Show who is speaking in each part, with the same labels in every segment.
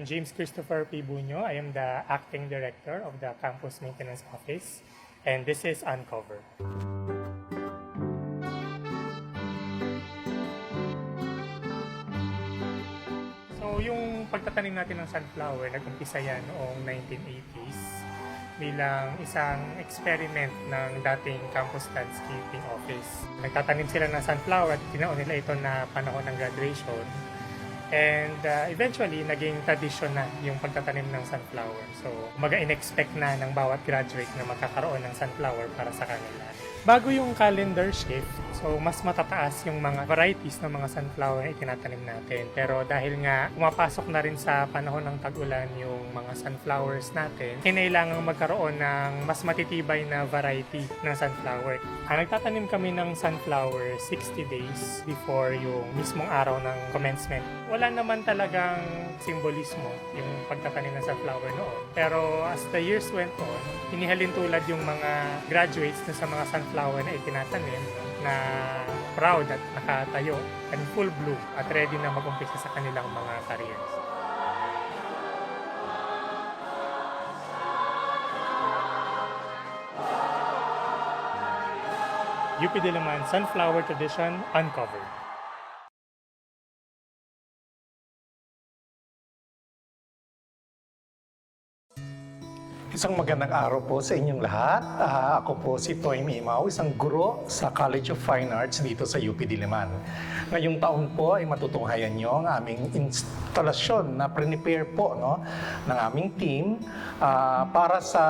Speaker 1: James Christopher P. Bunyo. I am the Acting Director of the Campus Maintenance Office, and this is Uncover. So yung pagtatanim natin ng sunflower, nag-umpisa yan noong 1980s bilang isang experiment ng dating Campus Landscaping Office. Nagtatanim sila ng sunflower at tinaon nila ito na panahon ng graduation. And eventually, naging tradition na yung pagtatanim ng sunflower. So, in-expect na ng bawat graduate na magkakaroon ng sunflower para sa kanila. Bago yung calendar shift, so mas matataas yung mga varieties ng mga sunflower na itinatanim natin. Pero dahil nga pumapasok na rin sa panahon ng tag-ulan yung mga sunflowers natin, kinailangan magkaroon ng mas matitibay na variety ng sunflower. Nagtatanim kami ng sunflower 60 days before yung mismong araw ng commencement. Wala naman talagang simbolismo yung pagtatanim ng sunflower noon. Pero as the years went on, inihalin tulad yung mga graduates na sa mga sunflower na itinatanim na proud at nakatayo and full bloom at ready na mag-umpisa sa kanilang mga careers. UP Diliman Sunflower Tradition Uncovered.
Speaker 2: Isang magandang araw po sa inyong lahat. Ako po si Toy Mimaw, isang guro sa College of Fine Arts dito sa UP Diliman. Ngayong taon po ay matutunghayan nyo ang aming instalasyon na prepare po ng aming team para sa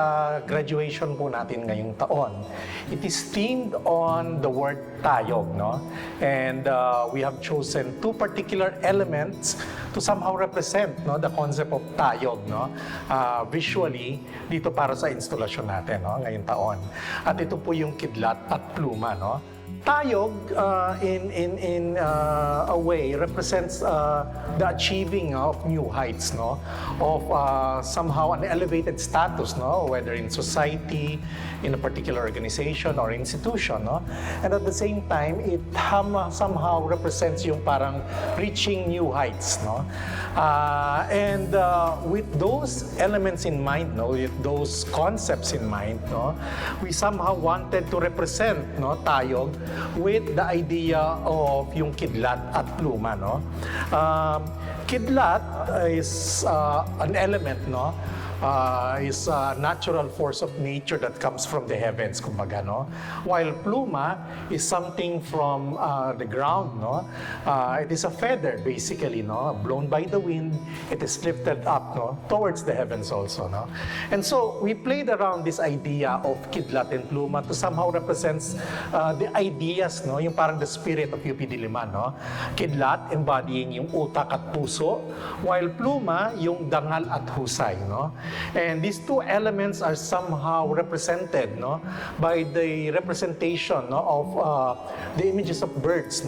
Speaker 2: graduation po natin ngayong taon. It is themed on the word Tayog, and we have chosen two particular elements to somehow represent the concept of Tayog visually dito para sa instalasyon natin ngayong taon. At ito po yung kidlat at pluma. Tayog, in a way, represents the achieving of new heights, of somehow an elevated status, whether in society, in a particular organization or institution. And at the same time, it somehow represents yung parang reaching new heights. And with those elements in mind, with those concepts in mind, we somehow wanted to represent Tayog with the idea of yung kidlat at pluma. Kidlat is an element, is a natural force of nature that comes from the heavens, kumbaga, while pluma is something from the ground, it is a feather, basically, blown by the wind, it is lifted up, towards the heavens also, And so, we played around this idea of kidlat and pluma to somehow represents the ideas, yung parang the spirit of UP Diliman, Kidlat, embodying yung utak at puso, while pluma, yung dangal at husay, And these two elements are somehow represented by the representation of the images of birds.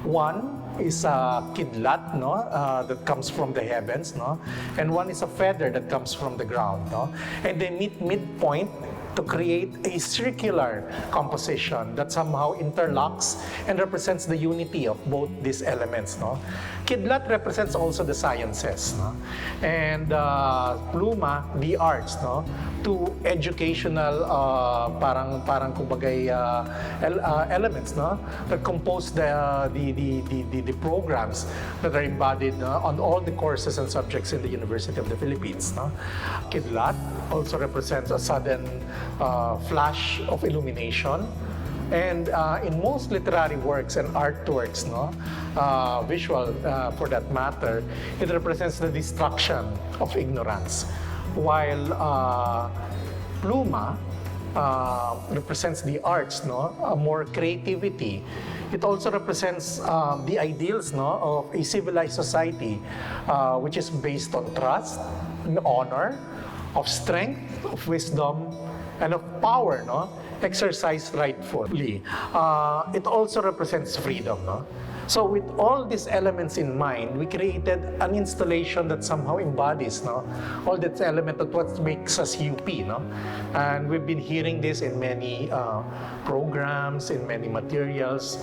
Speaker 2: One is a kidlat that comes from the heavens, and one is a feather that comes from the ground. And they meet midpoint to create a circular composition that somehow interlocks and represents the unity of both these elements. Kidlat represents also the sciences, and pluma, the arts, two educational parang kumbagay elements that compose the programs that are embodied on all the courses and subjects in the University of the Philippines. Kidlat also represents a sudden flash of illumination. And in most literary works and artworks, visual for that matter, it represents the destruction of ignorance. While pluma represents the arts, more creativity. It also represents the ideals of a civilized society, which is based on trust, and honor, of strength, of wisdom, and of power, exercised rightfully. It also represents freedom. So with all these elements in mind, we created an installation that somehow embodies all these elements of what makes us UP. And we've been hearing this in many programs, in many materials.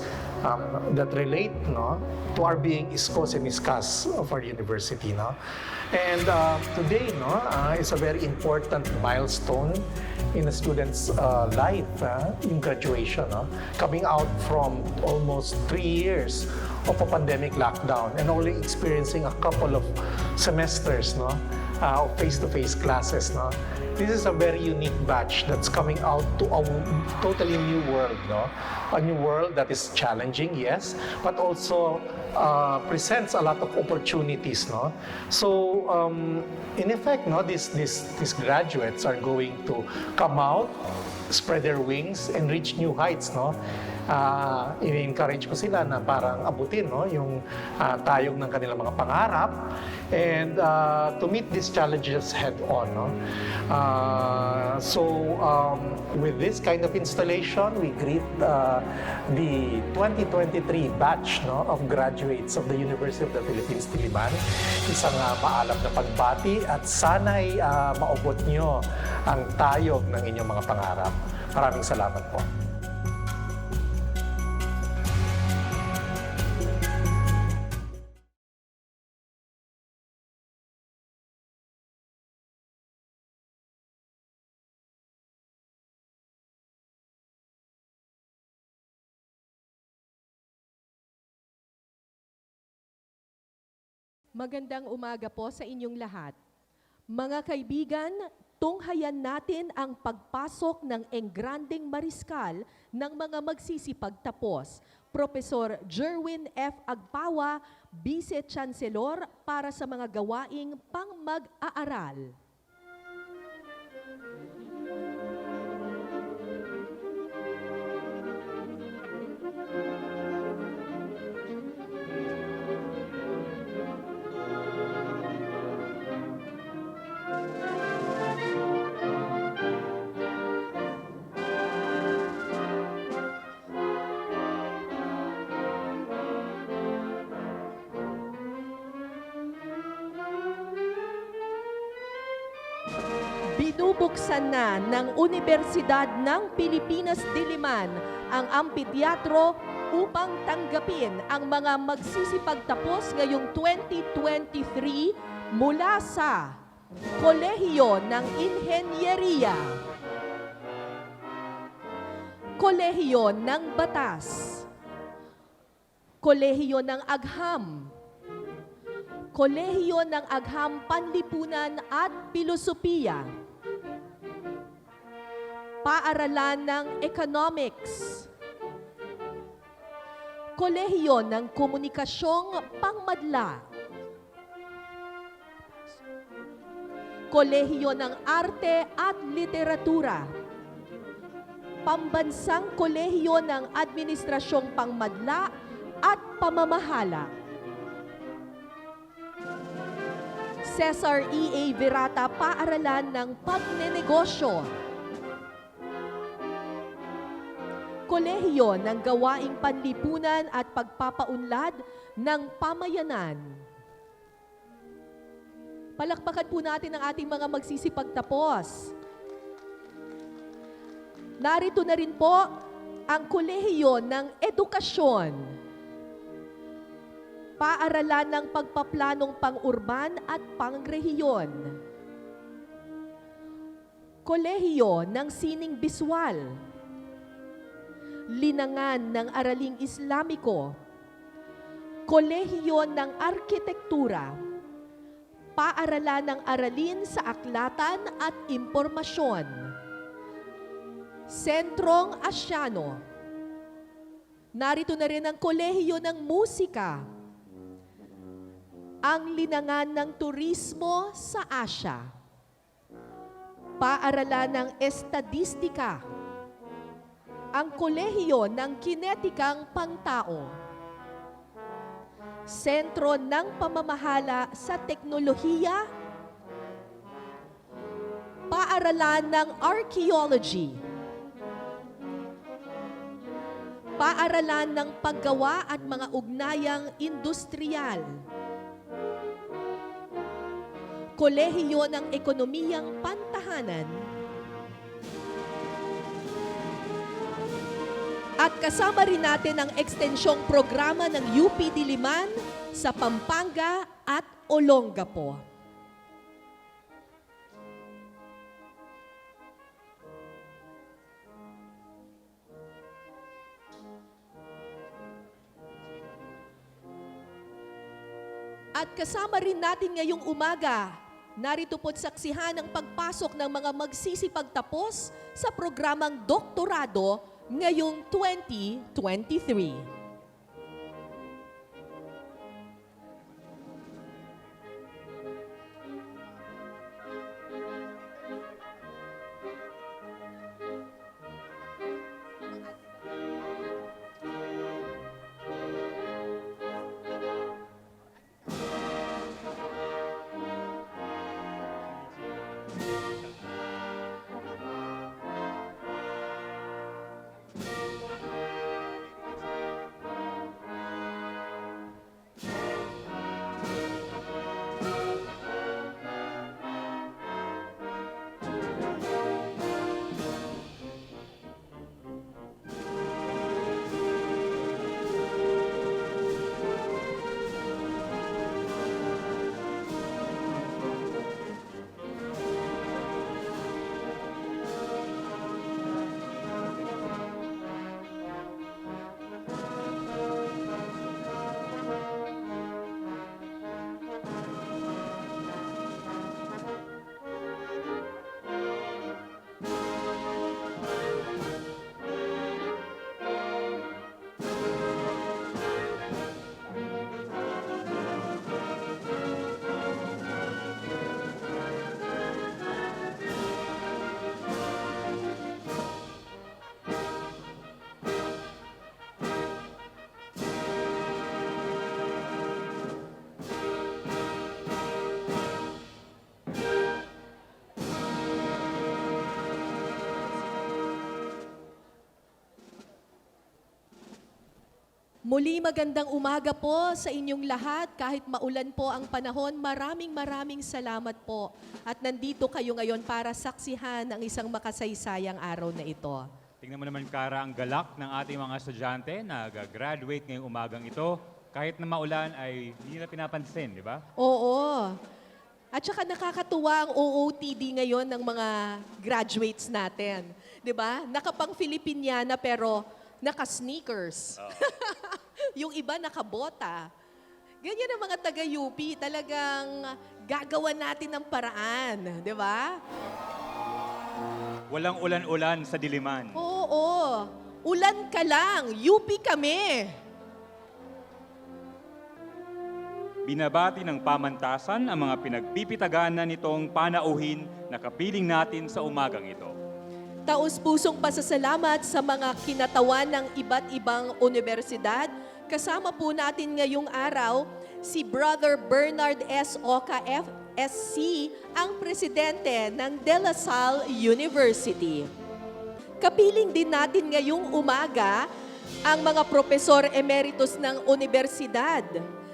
Speaker 2: that relate, no, to our being iskos and iskas of our university, no. And today, no, is a very important milestone in a student's life, in graduation, no? Coming out from almost 3 years of a pandemic lockdown and only experiencing a couple of semesters, no, of face-to-face classes, no. This is a very unique batch that's coming out to a totally new world, no? A new world that is challenging, yes, but also presents a lot of opportunities, no? So, in effect, no, these graduates are going to come out, spread their wings, and reach new heights, no? I-encourage ko sila na parang abutin, no, yung tayog ng kanilang mga pangarap and to meet these challenges head on, no. With this kind of installation, we greet the 2023 batch, no, of graduates of the University of the Philippines, Diliman. Isang maalam na pagbati at sana'y maubot nyo ang tayog ng inyong mga pangarap. Maraming salamat po.
Speaker 3: Magandang umaga po sa inyong lahat. Mga kaibigan, tunghayan natin ang pagpasok ng engrandeng mariskal ng mga magsisipagtapos. Profesor Jerwin F. Agpawa, Vice-Chancellor para sa mga gawaing pang-mag-aaral. Binubuksan na ng Universidad ng Pilipinas Diliman ang ampitheatro upang tanggapin ang mga magsisipagtapos ngayong 2023 mula sa Kolehiyo ng Inhenyeriya, Kolehiyo ng Batas, Kolehiyo ng Agham, Kolehiyo ng Agham Panlipunan at Pilosopiya, Paaralan ng Economics, Kolehiyo ng Komunikasyong Pangmadla, Kolehiyo ng Arte at Literatura, Pambansang Kolehiyo ng Administrasyong Pangmadla at Pamamahala, Cesar E. A. Virata Paaralan ng Pagnenegosyo, Kolehiyo ng Gawaing Panlipunan at Pagpapaunlad ng Pamayanan. Palakpakan po natin ang ating mga magsisipagtapos. Narito na rin po ang Kolehiyo ng Edukasyon, Paaralan ng Pagpaplanong Pang-urban at Pangrehiyon, Kolehiyo ng Sining Biswal, Linangan ng Araling Islamiko, Kolehiyo ng Arkitektura, Paaralan ng Aralin sa Aklatan at Impormasyon, Sentrong Asyano. Narito na rin ang Kolehiyo ng Musika, ang Linangan ng Turismo sa Asya, Paaralan ng Estadistika, ang Kolehiyo ng Kinetikang Pangtao, Sentro ng Pamamahala sa Teknolohiya, Paaralan ng Archaeology, Paaralan ng Paggawa at mga Ugnayang Industriyal, Kolehiyo ng Ekonomiyang Pantahanan, At kasama rin natin ang ekstensyong programa ng UP Diliman sa Pampanga at Olongapo. At kasama rin natin ngayong umaga, narito po't saksihan ang pagpasok ng mga magsisipagtapos sa programang doktorado ngayong 2023. Muli magandang umaga po sa inyong lahat. Kahit maulan po ang panahon, maraming salamat po. At nandito kayo ngayon para saksihan ang isang makasaysayang araw na ito.
Speaker 4: Tingnan mo naman, Kara, ang galak ng ating mga estudyante na gagraduate ngayong umagang ito. Kahit na maulan ay hindi nila pinapansin, di ba?
Speaker 3: Oo. At saka nakakatuwa ang OOTD ngayon ng mga graduates natin. Di ba? Nakapang Filipiniana pero naka-sneakers. Yung iba nakabota. Ganyan ang mga taga-UP. Talagang gagawa natin ng paraan. Di ba?
Speaker 4: Walang ulan-ulan sa Diliman.
Speaker 3: Oo. Ulan ka lang. UP kami.
Speaker 4: Binabati ng pamantasan ang mga pinagpipitaganan nitong panauhin na kapiling natin sa umagang ito.
Speaker 3: Taos-pusong pasasalamat sa mga kinatawan ng iba't ibang universidad. Kasama po natin ngayong araw si Brother Bernard S. Oca FSC, ang presidente ng De La Salle University. Kapiling din natin ngayong umaga ang mga profesor emeritus ng universidad.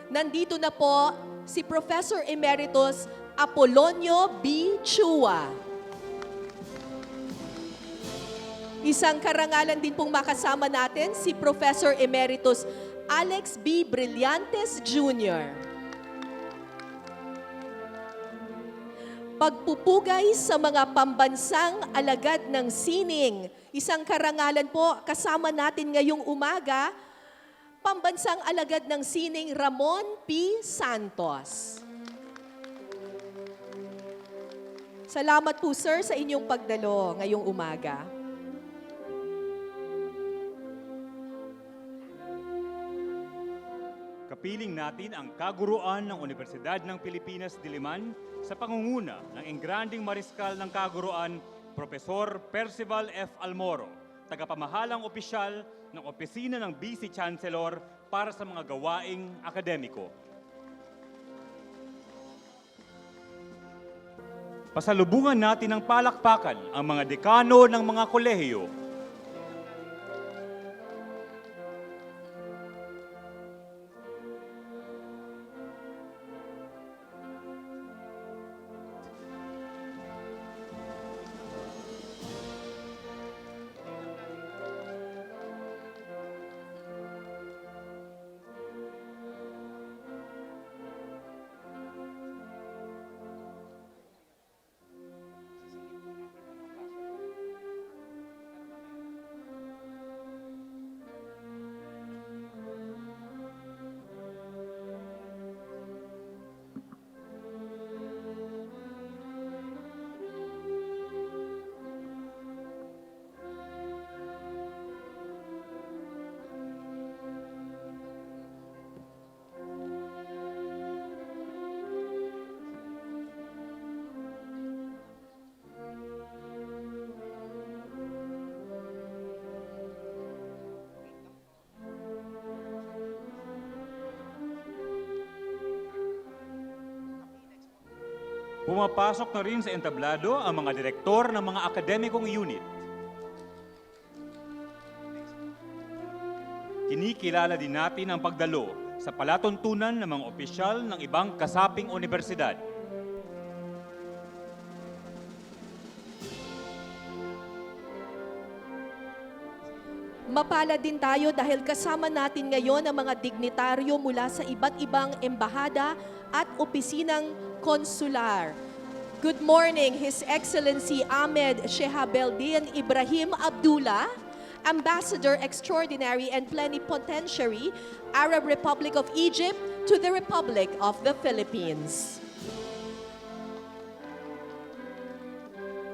Speaker 3: Nandito na po si Professor Emeritus Apolonio B. Chua. Isang karangalan din pong makasama natin si Professor Emeritus Alex B. Brillantes Jr. Pagpupugay sa mga pambansang alagad ng sining. Isang karangalan po kasama natin ngayong umaga, pambansang alagad ng sining Ramon P. Santos. Salamat po sir sa inyong pagdalo ngayong umaga.
Speaker 4: Kapiling natin ang kaguruan ng Universidad ng Pilipinas Diliman sa pangunguna ng Engranding Mariskal ng Kaguruan, Profesor Percival F. Almoro, tagapamahalang opisyal ng Opisina ng Vice Chancellor para sa mga gawaing akademiko. Pasalubungan natin ng palakpakan ang mga dekano ng mga kolehiyo. Pumapasok na rin sa entablado ang mga direktor ng mga akademikong unit. Kinikilala din natin ang pagdalo sa palatuntunan ng mga opisyal ng ibang kasaping universidad.
Speaker 3: Mapalad din tayo dahil kasama natin ngayon ang mga dignitaryo mula sa iba't ibang embahada at opisinang konsular. Good morning, His Excellency Ahmed Shehabeldin Ibrahim Abdullah, Ambassador Extraordinary and Plenipotentiary, Arab Republic of Egypt to the Republic of the Philippines.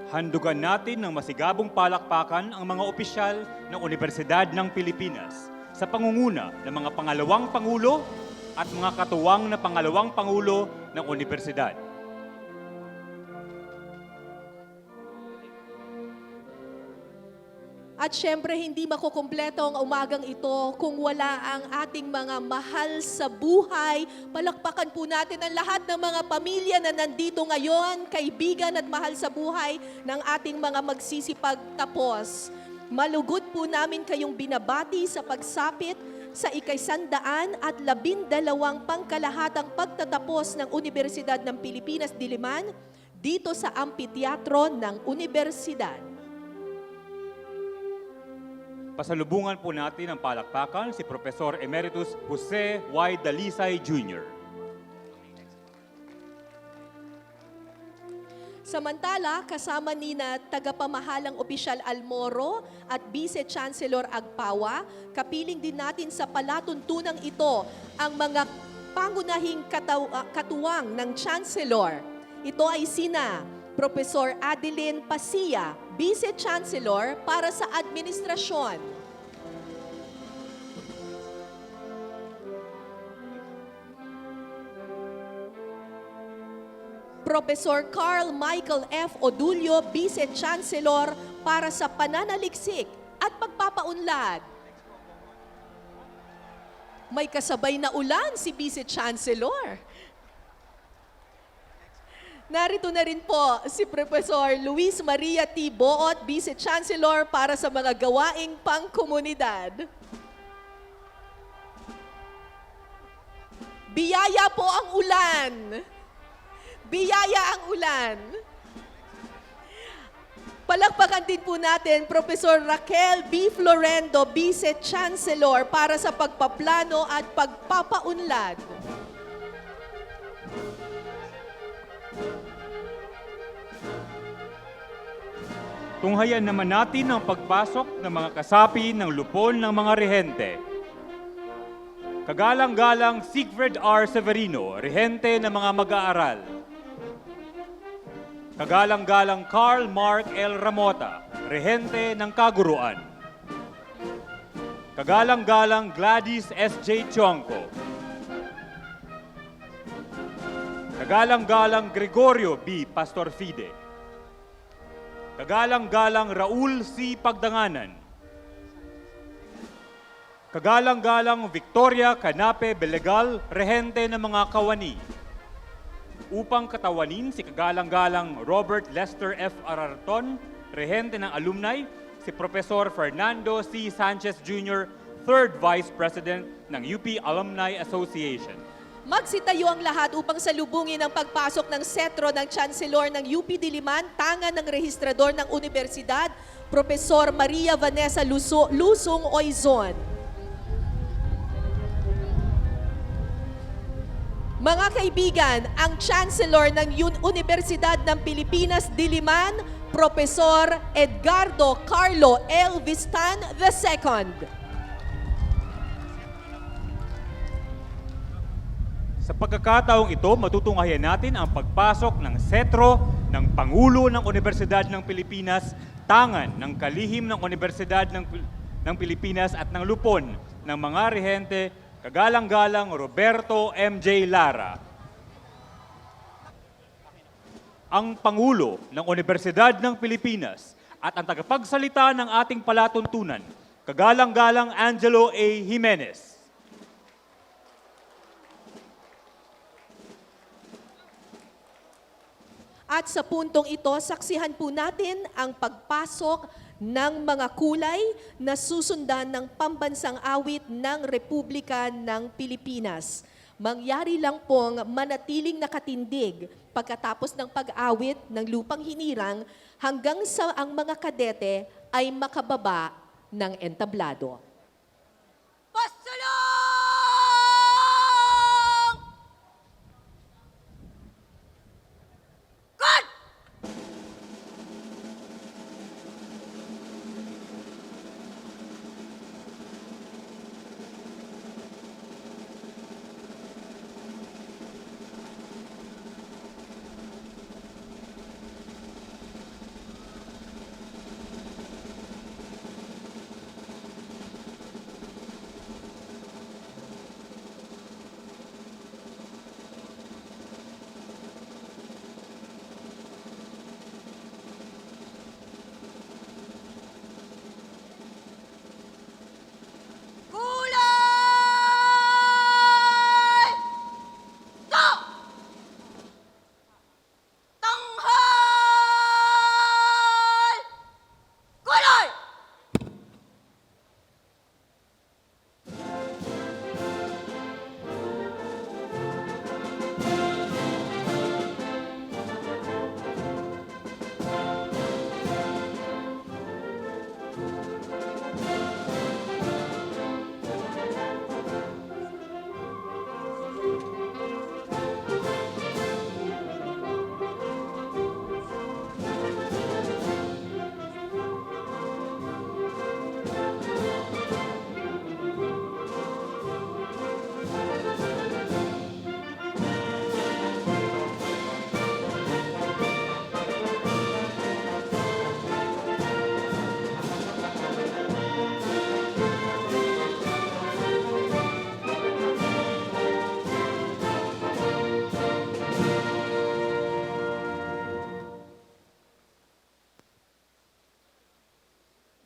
Speaker 4: Handugan natin ng masigabong palakpakan ang mga opisyal ng Universidad ng Pilipinas sa pangunguna ng mga pangalawang Pangulo at mga katuwang na pangalawang Pangulo ng Universidad.
Speaker 3: At syempre, hindi makukumpleto ang umagang ito kung wala ang ating mga mahal sa buhay. Palakpakan po natin ang lahat ng mga pamilya na nandito ngayon, kaibigan at mahal sa buhay ng ating mga magsisipagtapos. Malugod po namin kayong binabati sa pagsapit sa ika-112 Pangkalahatang Pagtatapos ng Universidad ng Pilipinas Diliman dito sa Ampitheatro ng Universidad.
Speaker 4: Pasalubungan po natin ang palakpakan si Professor Emeritus Jose Y. Dalisay Jr.
Speaker 3: Samantala, kasama ni na tagapamahalang opisyal Almoro at Vice Chancellor Agpawa, kapiling din natin sa palatuntunang ito ang mga pangunahing katuwang ng Chancellor. Ito ay sina Professor Adeline Pasia, Vice Chancellor para sa Administrasyon. Professor Carl Michael F. Odulio, Vice Chancellor para sa Pananaliksik at Pagpapaunlad. May kasabay na ulan si Vice Chancellor. Narito na rin po si Professor Luis Maria T. Boot, Vice Chancellor para sa mga gawaing pangkomunidad. Biyaya po ang ulan. Biyaya ang ulan. Palakpakan din po natin Professor Raquel B. Florendo, Vice Chancellor para sa pagpaplano at pagpapaunlad.
Speaker 4: Tunghayan naman natin ang pagpasok ng mga kasapi ng lupon ng mga rehente. Kagalang-galang Siegfried R. Severino, rehente ng mga mag-aaral. Kagalang-galang Carl Mark L. Ramota, rehente ng kaguruan. Kagalang-galang Gladys S. J. Chonco. Kagalang-galang Gregorio B. Pastor Fide. Kagalang-galang Raul C. Pagdanganan. Kagalang-galang Victoria Canape Belegal, rehente ng mga kawani. Upang katawanin si kagalang-galang Robert Lester F. Ararton, rehente ng alumni, si Professor Fernando C. Sanchez Jr., 3rd Vice President ng UP Alumni Association.
Speaker 3: Magsitayo ang lahat upang salubungin ang pagpasok ng setro ng Chancellor ng UP Diliman, tangan ng Rehistrador ng Universidad, Professor Maria Vanessa Lusong Oizon. Mga kaibigan, ang Chancellor ng Universidad ng Pilipinas Diliman, Professor Edgardo Carlo L. Vistan II.
Speaker 4: Sa pagkakataong ito, matutunghayan natin ang pagpasok ng setro ng Pangulo ng Universidad ng Pilipinas, tangan ng kalihim ng Universidad ng Pilipinas at ng lupon ng mga rehente, kagalang-galang Roberto M.J. Lara. Ang Pangulo ng Universidad ng Pilipinas at ang tagapagsalita ng ating palatuntunan, kagalang-galang Angelo A. Jimenez.
Speaker 3: At sa puntong ito, saksihan po natin ang pagpasok ng mga kulay na susundan ng pambansang awit ng Republika ng Pilipinas. Mangyari lang pong manatiling nakatindig pagkatapos ng pag-awit ng lupang hinirang hanggang sa ang mga kadete ay makababa ng entablado.
Speaker 5: Pasulong! Good! Kulay! Go! Tanghal! Kulay!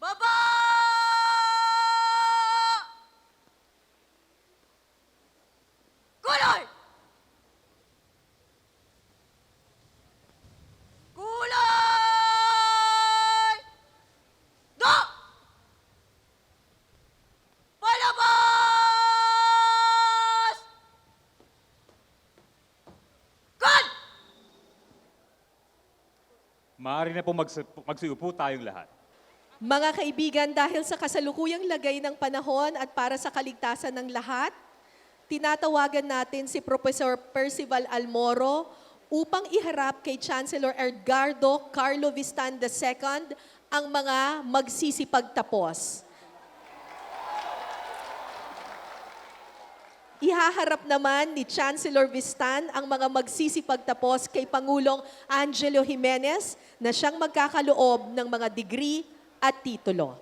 Speaker 5: Baba! Kulay! Kulay! Go! Palabas! Good!
Speaker 4: Maaari na po magsiupo tayong lahat.
Speaker 3: Mga kaibigan, dahil sa kasalukuyang lagay ng panahon at para sa kaligtasan ng lahat, tinatawagan natin si Professor Percival Almoro upang iharap kay Chancellor Edgardo Carlo Vistan II ang mga magsisipagtapos. Ihaharap naman ni Chancellor Vistan ang mga magsisipagtapos kay Pangulong Angelo Jimenez na siyang magkakaloob ng mga degree at titulo.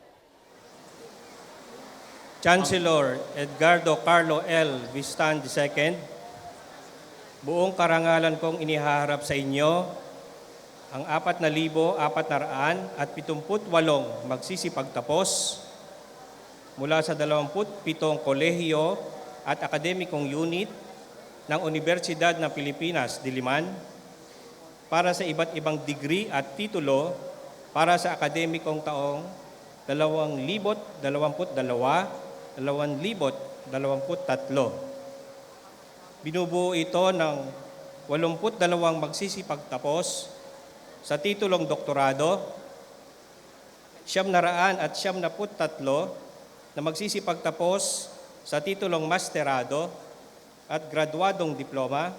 Speaker 6: Chancellor Edgardo Carlo L. Vistan II, buong karangalan kong inihaharap sa inyo ang 4,478 magsisipagtapos mula sa 27 kolehiyo at akademikong unit ng Universidad ng Pilipinas, Diliman, para sa iba't ibang degree at titulo para sa akademikong taong 2022-2023. Binubuo ito ng 82 magsisipagtapos sa titulong doktorado, 973 na magsisipagtapos sa titulong masterado at graduadong diploma,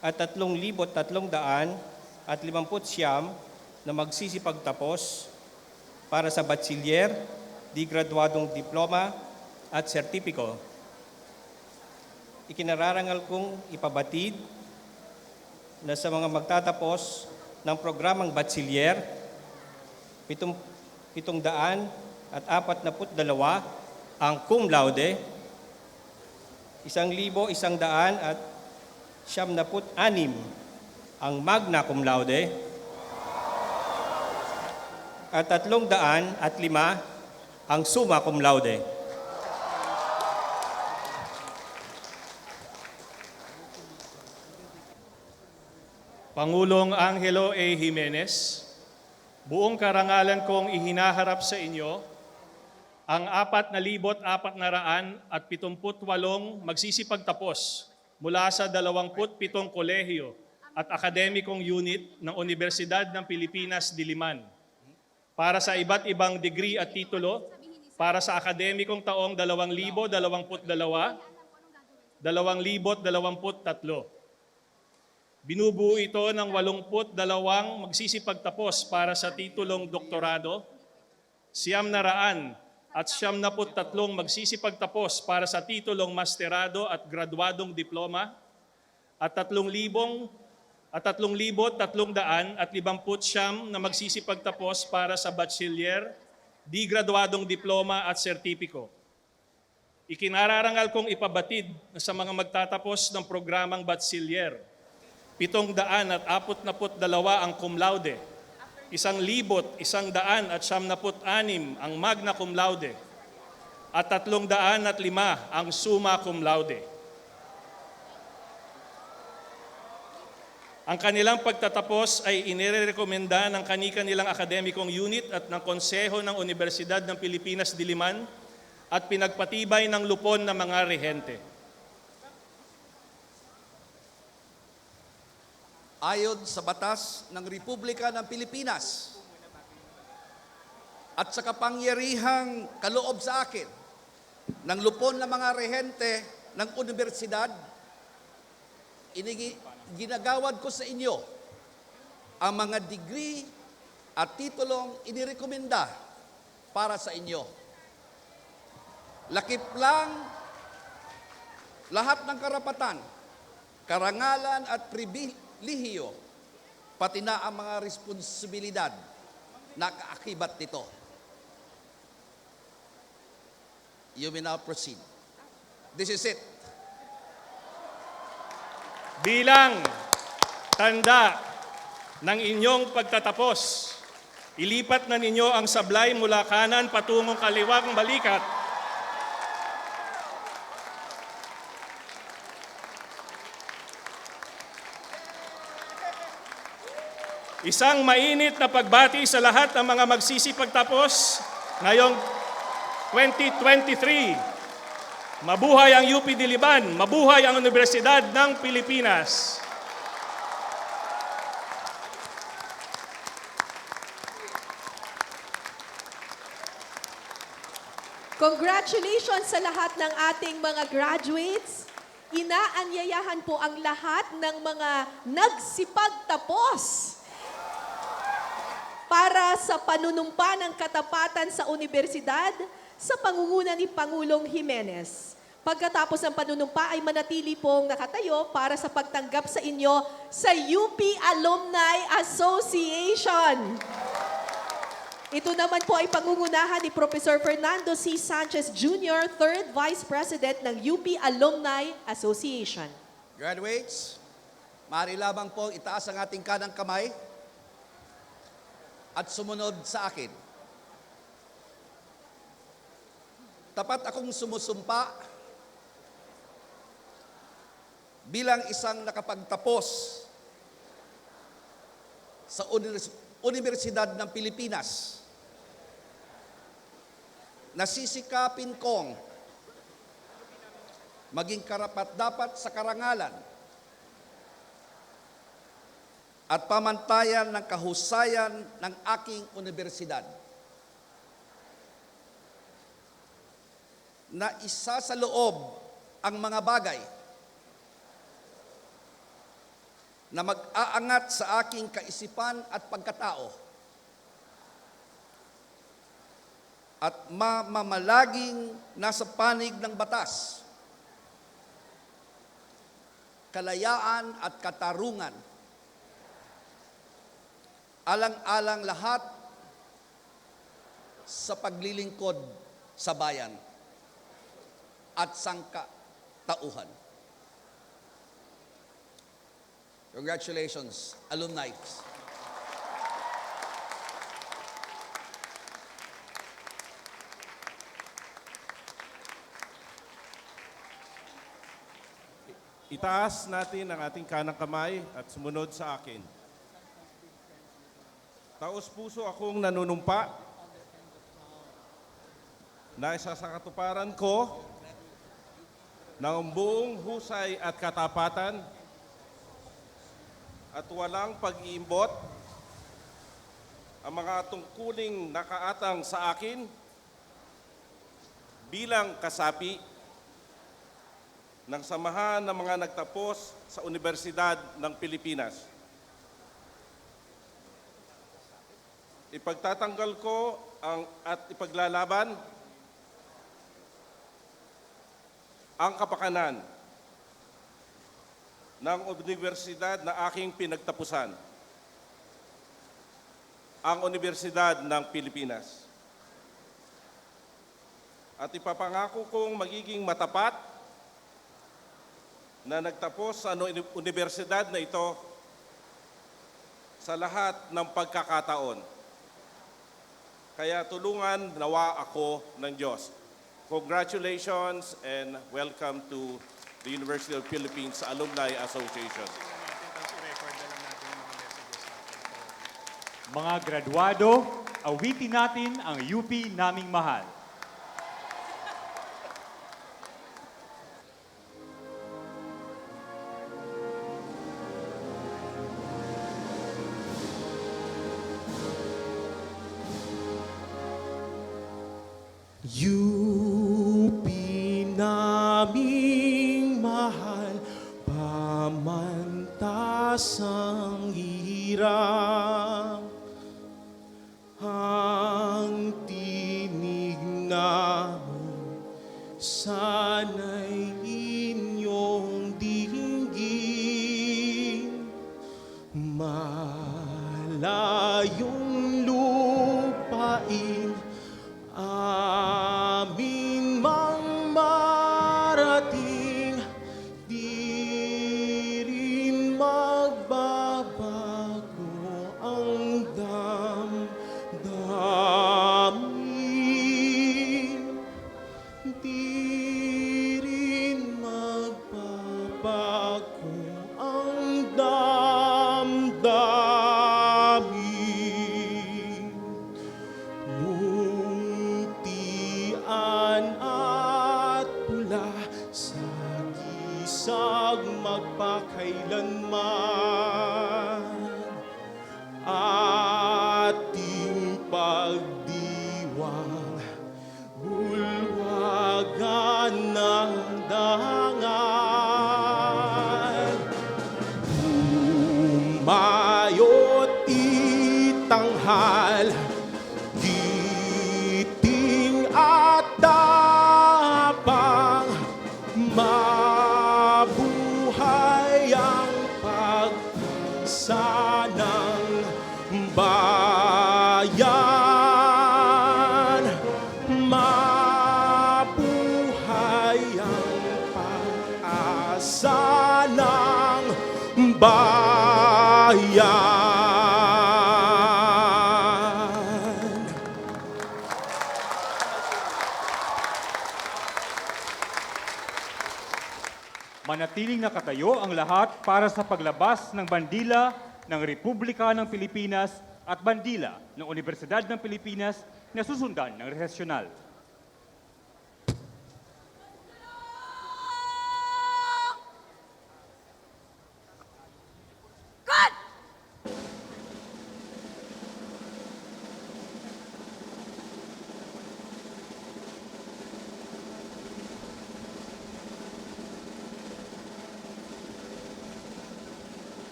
Speaker 6: at 3,359 na magsisipagtapos para sa bachelier, di graduadong diploma at sertipiko. Ikinararangal kong ipabatid na sa mga magtatapos ng programang bachelier, 742 ang cum laude, 1,196 ang magna cum laude, at 305 ang summa cum laude.
Speaker 7: Pangulong Angelo A. Jimenez, buong karangalan kong ihinaharap sa inyo ang 4,478 magsisipagtapos mula sa 27 kolehiyo at akademikong unit ng Universidad ng Pilipinas Diliman para sa iba't ibang degree at titulo para sa akademikong taong 2022-2023. Binubuo ito ng 82 magsisipagtapos para sa titulong doktorado, 900 at 73 magsisipagtapos para sa titulong masterado at graduadong diploma, at 3,350 na magsisipagtapos para sa bachelier, di graduadong diploma at sertipiko. Ikinararangal kong ipabatid na sa mga magtatapos ng programang bachelier, 742 ang cum laude, 1,196 ang magna cum laude, at 305 ang summa cum laude. Ang kanilang pagtatapos ay inirekomenda ng kani-kanilang akademikong unit at ng Konseho ng Universidad ng Pilipinas Diliman at pinagpatibay ng lupon ng mga rehente.
Speaker 8: Ayon sa batas ng Republika ng Pilipinas at sa kapangyarihang kaloob sa akin ng lupon ng mga rehente ng universidad, ginagawad ko sa inyo ang mga degree at titulong inirekomenda para sa inyo. Lakip lang lahat ng karapatan, karangalan at pribilehiyo, pati na ang mga responsibilidad na kaakibat nito. You may now proceed. This is it.
Speaker 7: Bilang tanda ng inyong pagtatapos, ilipat na ninyo ang sablay mula kanan patungong kaliwang balikat. Isang mainit na pagbati sa lahat ng mga magsisipagtapos ngayong 2023. Mabuhay ang UP Diliman, mabuhay ang Universidad ng Pilipinas.
Speaker 3: Congratulations sa lahat ng ating mga graduates. Inaanyayahan po ang lahat ng mga nagsipagtapos para sa panunumpa ng katapatan sa universidad sa pangunguna ni Pangulong Jimenez. Pagkatapos ng panunumpa ay manatili pong nakatayo para sa pagtanggap sa inyo sa UP Alumni Association. Ito naman po ay pangungunahan ni Professor Fernando C. Sanchez Jr., 3rd Vice President ng UP Alumni Association.
Speaker 8: Graduates, maaari lamang pong itaas ang ating kanang kamay at sumunod sa akin. Tapat akong sumusumpa bilang isang nakapagtapos sa Universidad ng Pilipinas. Nasisikapin kong maging karapat-dapat sa karangalan at pamantayan ng kahusayan ng aking universidad, na isa sa loob ang mga bagay na mag-aangat sa aking kaisipan at pagkatao at mamamalaging nasa panig ng batas, kalayaan at katarungan, alang-alang lahat sa paglilingkod sa bayan at sangkatauhan. Congratulations, alumni.
Speaker 9: Itaas natin ang ating kanang kamay at sumunod sa akin. Taos puso akong nanunumpa na isa sa katuparan ko ng buong husay at katapatan at walang pag-iimbot ang mga tungkuling nakaatang sa akin bilang kasapi ng samahan ng mga nagtapos sa Universidad ng Pilipinas. Ipagtatanggal ko at ipaglalaban ang kapakanan ng universidad na aking pinagtapusan, ang Universidad ng Pilipinas. At ipapangako kong magiging matapat na nagtapos sa universidad na ito sa lahat ng pagkakataon. Kaya tulungan nawa ako ng Diyos. Congratulations and welcome to the University of Philippines Alumni Association.
Speaker 4: Mga graduado, awitin natin ang UP naming mahal.
Speaker 10: UP naming mahal, pamantas ang hirap. Ang tinig namin, sana'y inyong dinggin. Malayong lupain, amin mang marating, di rin magbabago ang damdamin. Di rin magbabago ang damdamin. Muntian at pula sa gisag magpakailanman, ating pagdiwang bulwagan ng dangan. Umayot itanghal, giting at tapang, mabuhay ang pag-asa ng bayan. Mabuhay ang pag-asa ng bayan.
Speaker 4: Manatiling nakatayo ang lahat para sa paglabas ng bandila ng Republika ng Pilipinas at bandila ng Universidad ng Pilipinas na susundan ng resesyonal.
Speaker 5: Good!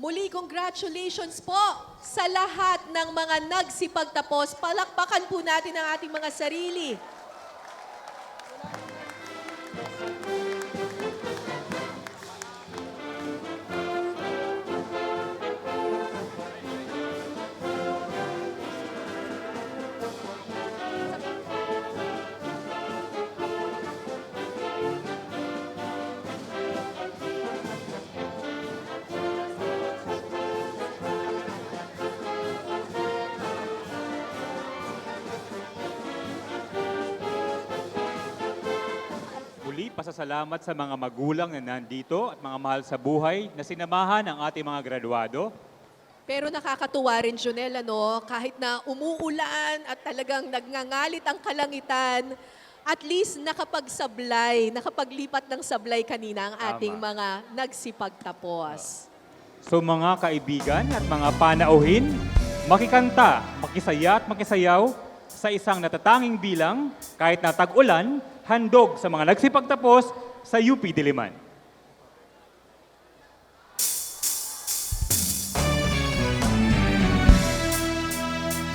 Speaker 3: Muli, congratulations po sa lahat ng mga nagsipagtapos. Palakpakan po natin ang ating mga sarili.
Speaker 4: Muli, pasasalamat sa mga magulang na nandito at mga mahal sa buhay na sinamahan ang ating mga graduado.
Speaker 3: Pero nakakatuwa rin, Jonel, kahit na umuulan at talagang nagngangalit ang kalangitan, at least nakapaglipat ng sablay kanina ang ating
Speaker 4: Tama.
Speaker 3: mga nagsipagtapos.
Speaker 4: So mga kaibigan at mga panauhin, makikanta, makisaya at makisayaw sa isang natatanging bilang kahit na tag-ulan, handog sa mga nagsipagtapos sa UP Diliman.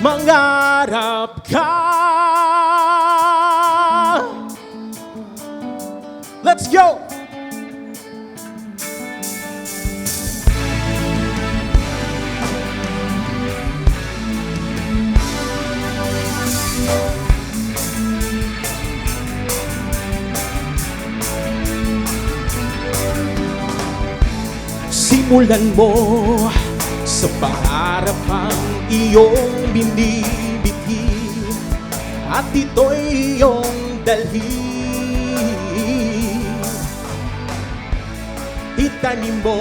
Speaker 10: Mangarap ka. Let's go! Simulan mo sa pangarap ang iyong binibithi at ito'y iyong dalhin. Itanim mo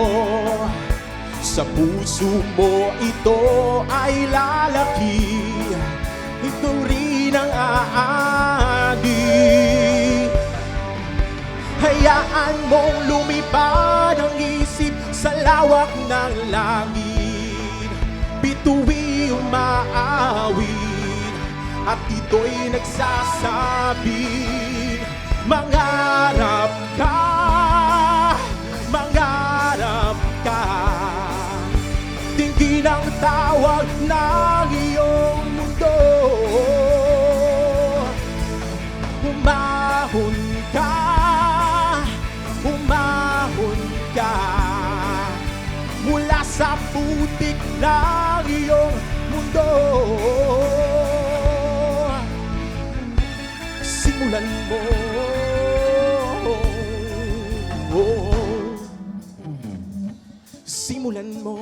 Speaker 10: sa puso mo, ito ay lalaki, ito rin ang aani. Hayaan mong lumipad ang isip sa lawak ng langit, bituin umaawit at ito'y nagsasabi, mangarap ka, mangarap ka. Tingin ang tawag ng iyong mundo, humahon ka, humahon ka mula sa putik ng iyong mundo. Simulan mo, simulan mo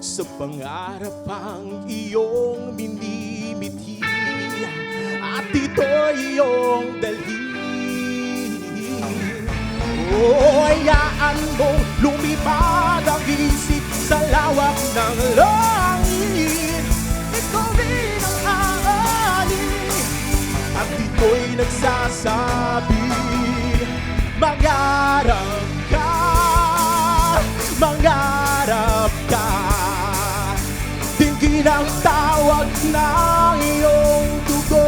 Speaker 10: sa pangarap ang iyong minimithi at ito'y iyong dalhin. Hayaan mong lumipad ang isip sa lawak ng langit, ikaw rin ang aani at ito'y nagsasabi, mangarap ka, mangarap ka. Tingin ang tawag ng iyong dugo,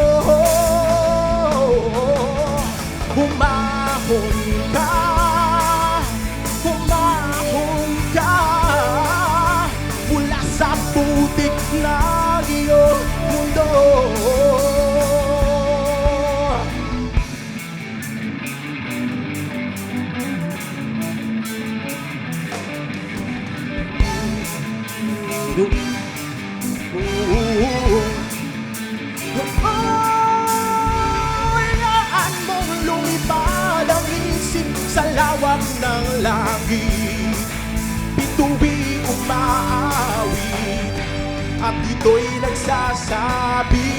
Speaker 10: humahon ka, humahon ka mula sa putik ng iyong mundo. Hayaan mong lumipad ang isip sa lawak ng langit, bituin umaawit at ito'y nagsasabi,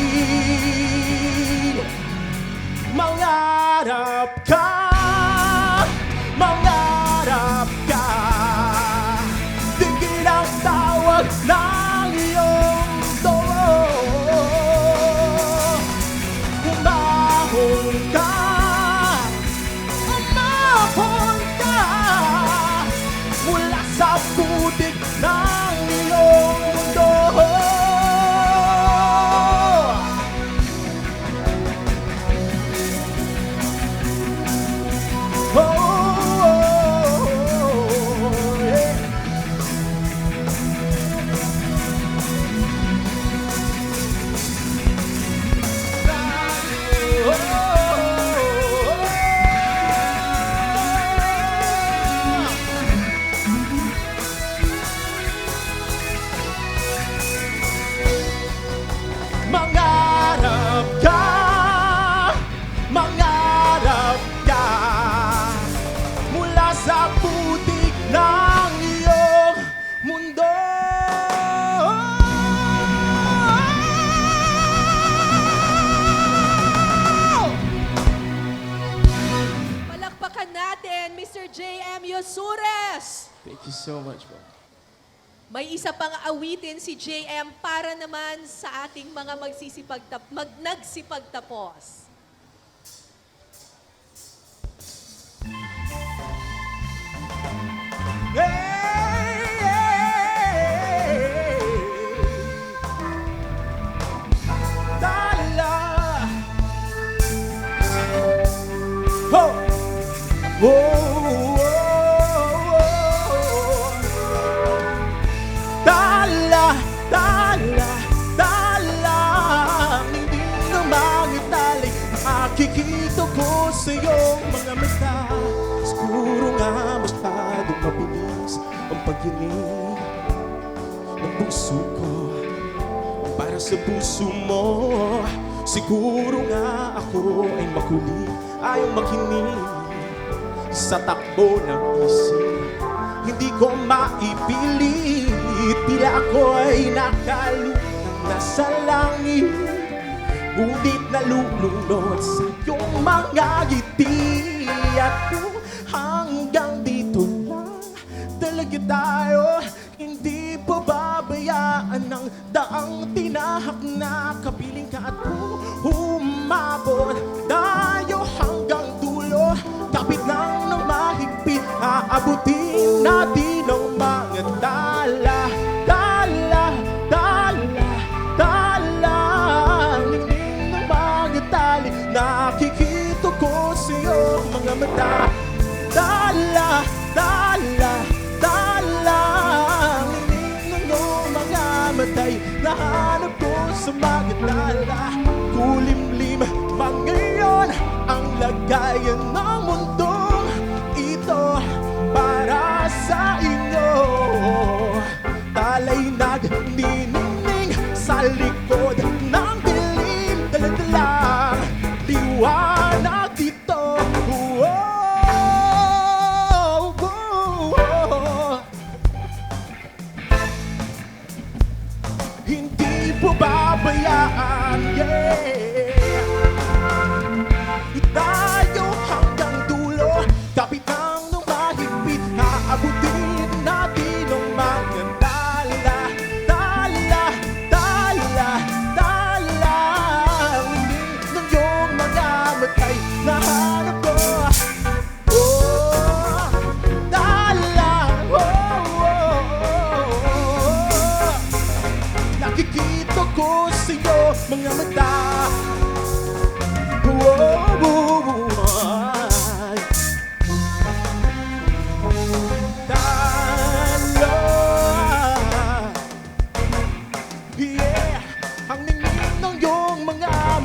Speaker 10: mangarap ka, mangarap ka. Tingin ang tawag ng iyong mundo, humahon ka, humahon ka mula sa putik ng iyong mundo.
Speaker 3: JM Yusures.
Speaker 10: Thank you so much po.
Speaker 3: May isa pang awitin si JM para naman sa ating mga nagsipagtapos.
Speaker 10: Tala. Ho! Whoa! Tala, tala, tala. Hindi na magitali. Nakikita ko sa iyong mga mata. Siguro nga masyadong mabilis ang pagkinig ng puso ko. Para sa puso mo, siguro nga ako ay makulit. Ayaw makinig sa takbo ng isip. Hindi ko maipilit, tila ako ay nakalutang nasa langit. Ngunit nalulunod sa iyong mga ngiti. At kung hanggang dito lang talaga tayo, hindi pa babayaan ng daang tinahak na kapiling ka. At kung humabot tayo hanggang dulo, kapit lang ng mahigpit, aabutin natin ang mga tala. Tala, tala, tala. Ningning ng mga tali, nakikita ko sa iyong mga mata. Tala, tala, tala. Ningning ng mga matay, nahanap ko sa mga tala. Kulimlim man ngayon ang lagayan ng mundong ito para sa inyo. Tala'y nagniningning sa likod ng dilim, dala-dalang liwanag dito. Hindi po babayaan, tayo hanggang dulo, kapit lang ng mahigpit, aabutin natin ang mga tala. Tala, tala, tala. Hindi ng iyong mga matay, nahanap ko. Oh, tala, nakikita ko sa iyo mga mata.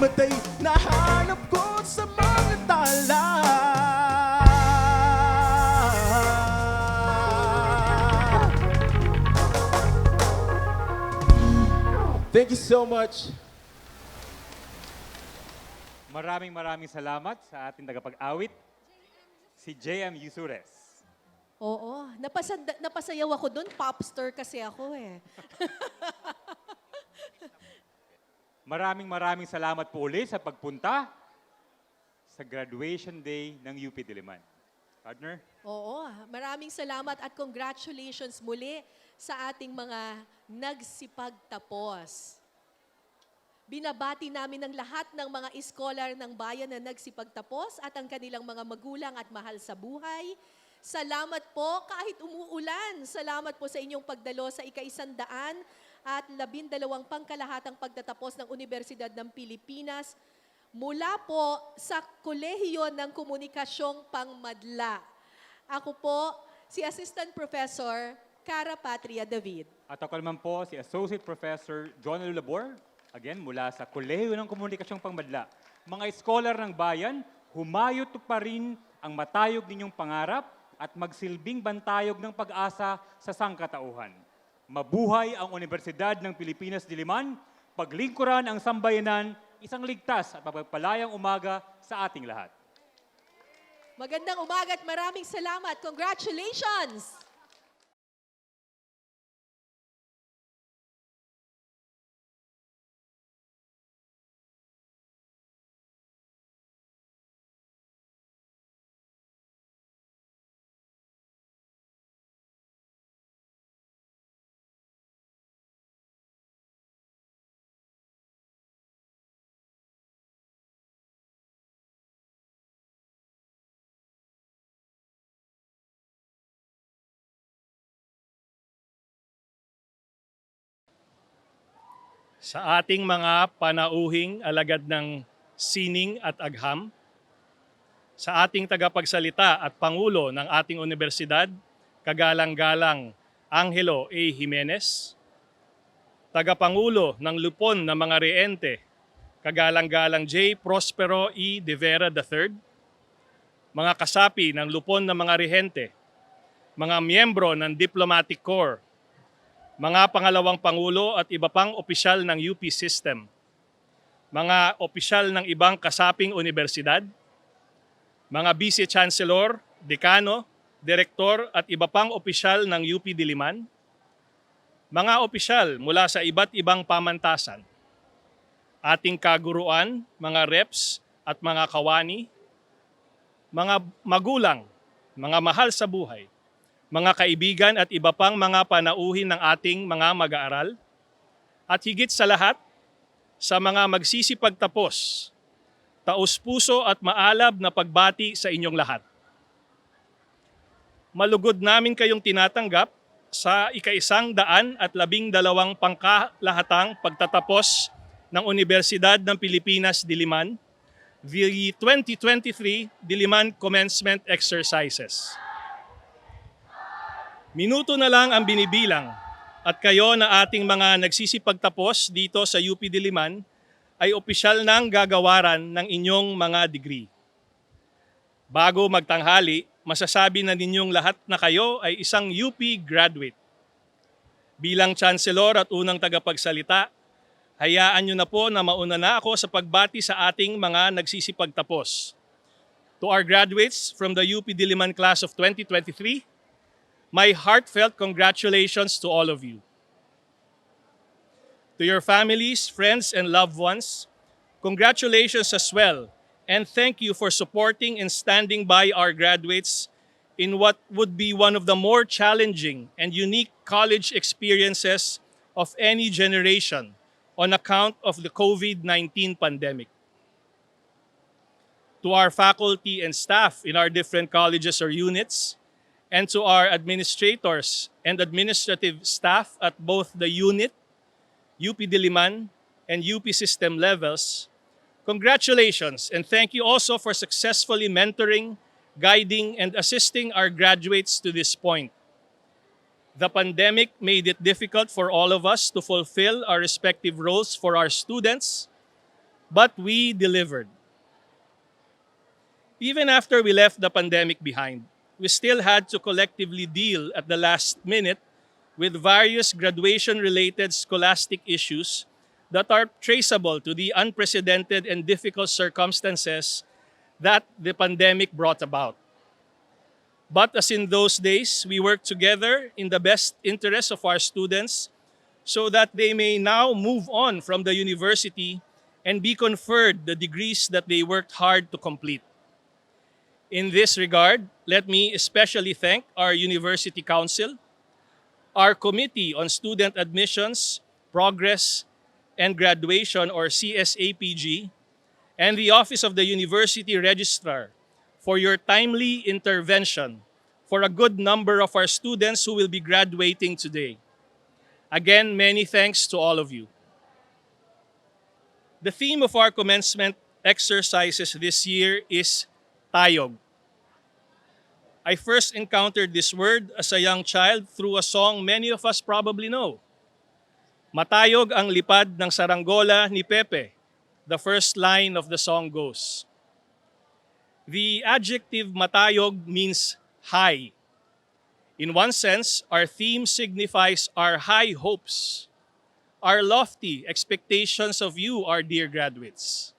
Speaker 10: Matay, nahanap ko sa mga tala. Thank you so much.
Speaker 4: Maraming salamat sa ating tagapag-awit, si JM Yusures.
Speaker 3: Oo, napasayaw ako doon. Popstar kasi ako eh.
Speaker 4: Maraming salamat po ulit sa pagpunta sa graduation day ng UP Diliman. Partner?
Speaker 3: Oo, maraming salamat at congratulations muli sa ating mga nagsipagtapos. Binabati namin ang lahat ng mga iskolar ng bayan na nagsipagtapos at ang kanilang mga magulang at mahal sa buhay. Salamat po kahit umuulan. Salamat po sa inyong pagdalo sa ika-100 at 12 Pangkalahatang Pagtatapos ng Universidad ng Pilipinas mula po sa Kolehiyo ng Komunikasyong Pangmadla. Ako po si Assistant Professor Cara Patria David.
Speaker 4: At ako naman po si Associate Professor John Labor, again mula sa Kolehiyo ng Komunikasyong Pangmadla. Mga scholar ng bayan, humayot pa rin ang matayog ninyong pangarap at magsilbing bantayog ng pag-asa sa sangkatauhan. Mabuhay ang Universidad ng Pilipinas Diliman, paglingkuran ang sambayanan, isang ligtas at mapagpalayang umaga sa ating lahat.
Speaker 3: Magandang umaga at maraming salamat. Congratulations!
Speaker 7: sa ating mga panauhing alagad ng sining at agham, sa ating tagapagsalita at Pangulo ng ating universidad, kagalang-galang Angelo A. Jimenez, tagapangulo ng lupon ng mga reente, kagalang-galang J. Prospero E. De Vera III, mga kasapi ng lupon ng mga rehente, mga miyembro ng Diplomatic Corps, mga pangalawang pangulo at iba pang opisyal ng UP system, mga opisyal ng ibang kasaping universidad, mga vice-chancellor, dekano, direktor at iba pang opisyal ng UP Diliman, mga opisyal mula sa iba't ibang pamantasan, ating kaguruan, mga reps at mga kawani, mga magulang, mga mahal sa buhay, mga kaibigan at iba pang mga panauhin ng ating mga mag-aaral, at higit sa lahat, sa mga magsisipagtapos, taus-puso at maalab na pagbati sa inyong lahat. Malugod namin kayong tinatanggap sa Ika-112 Pangkalahatang Pagtatapos ng Universidad ng Pilipinas Diliman, the 2023 Diliman Commencement Exercises. Minuto na lang ang binibilang at kayo na ating mga nagsisipagtapos dito sa UP Diliman ay opisyal nang gagawaran ng inyong mga degree. Bago magtanghali, masasabi na ninyong lahat na kayo ay isang UP graduate. Bilang tsanselor at unang tagapagsalita, hayaan nyo na po na mauna na ako sa pagbati sa ating mga nagsisipagtapos. To our graduates from the UP Diliman Class of 2023, my heartfelt congratulations to all of you. To your families, friends, and loved ones, congratulations as well, and thank you for supporting and standing by our graduates in what would be one of the more challenging and unique college experiences of any generation on account of the COVID-19 pandemic. To our faculty and staff in our different colleges or units, and to our administrators and administrative staff at both the unit, UP Diliman, and UP system levels, congratulations and thank you also for successfully mentoring, guiding, and assisting our graduates to this point. The pandemic made it difficult for all of us to fulfill our respective roles for our students, but we delivered. Even after we left the pandemic behind, we still had to collectively deal at the last minute with various graduation-related scholastic issues that are traceable to the unprecedented and difficult circumstances that the pandemic brought about. But as in those days, we worked together in the best interest of our students so that they may now move on from the university and be conferred the degrees that they worked hard to complete. In this regard, let me especially thank our University Council, our Committee on Student Admissions, Progress, and Graduation or CSAPG, and the Office of the University Registrar for your timely intervention for a good number of our students who will be graduating today. Again, many thanks to all of you. The theme of our commencement exercises this year is Tayog. I first encountered this word as a young child through a song many of us probably know. Matayog ang lipad ng saranggola ni Pepe. The first line of the song goes. The adjective matayog means high. In one sense, our theme signifies our high hopes, our lofty expectations of you, our dear graduates.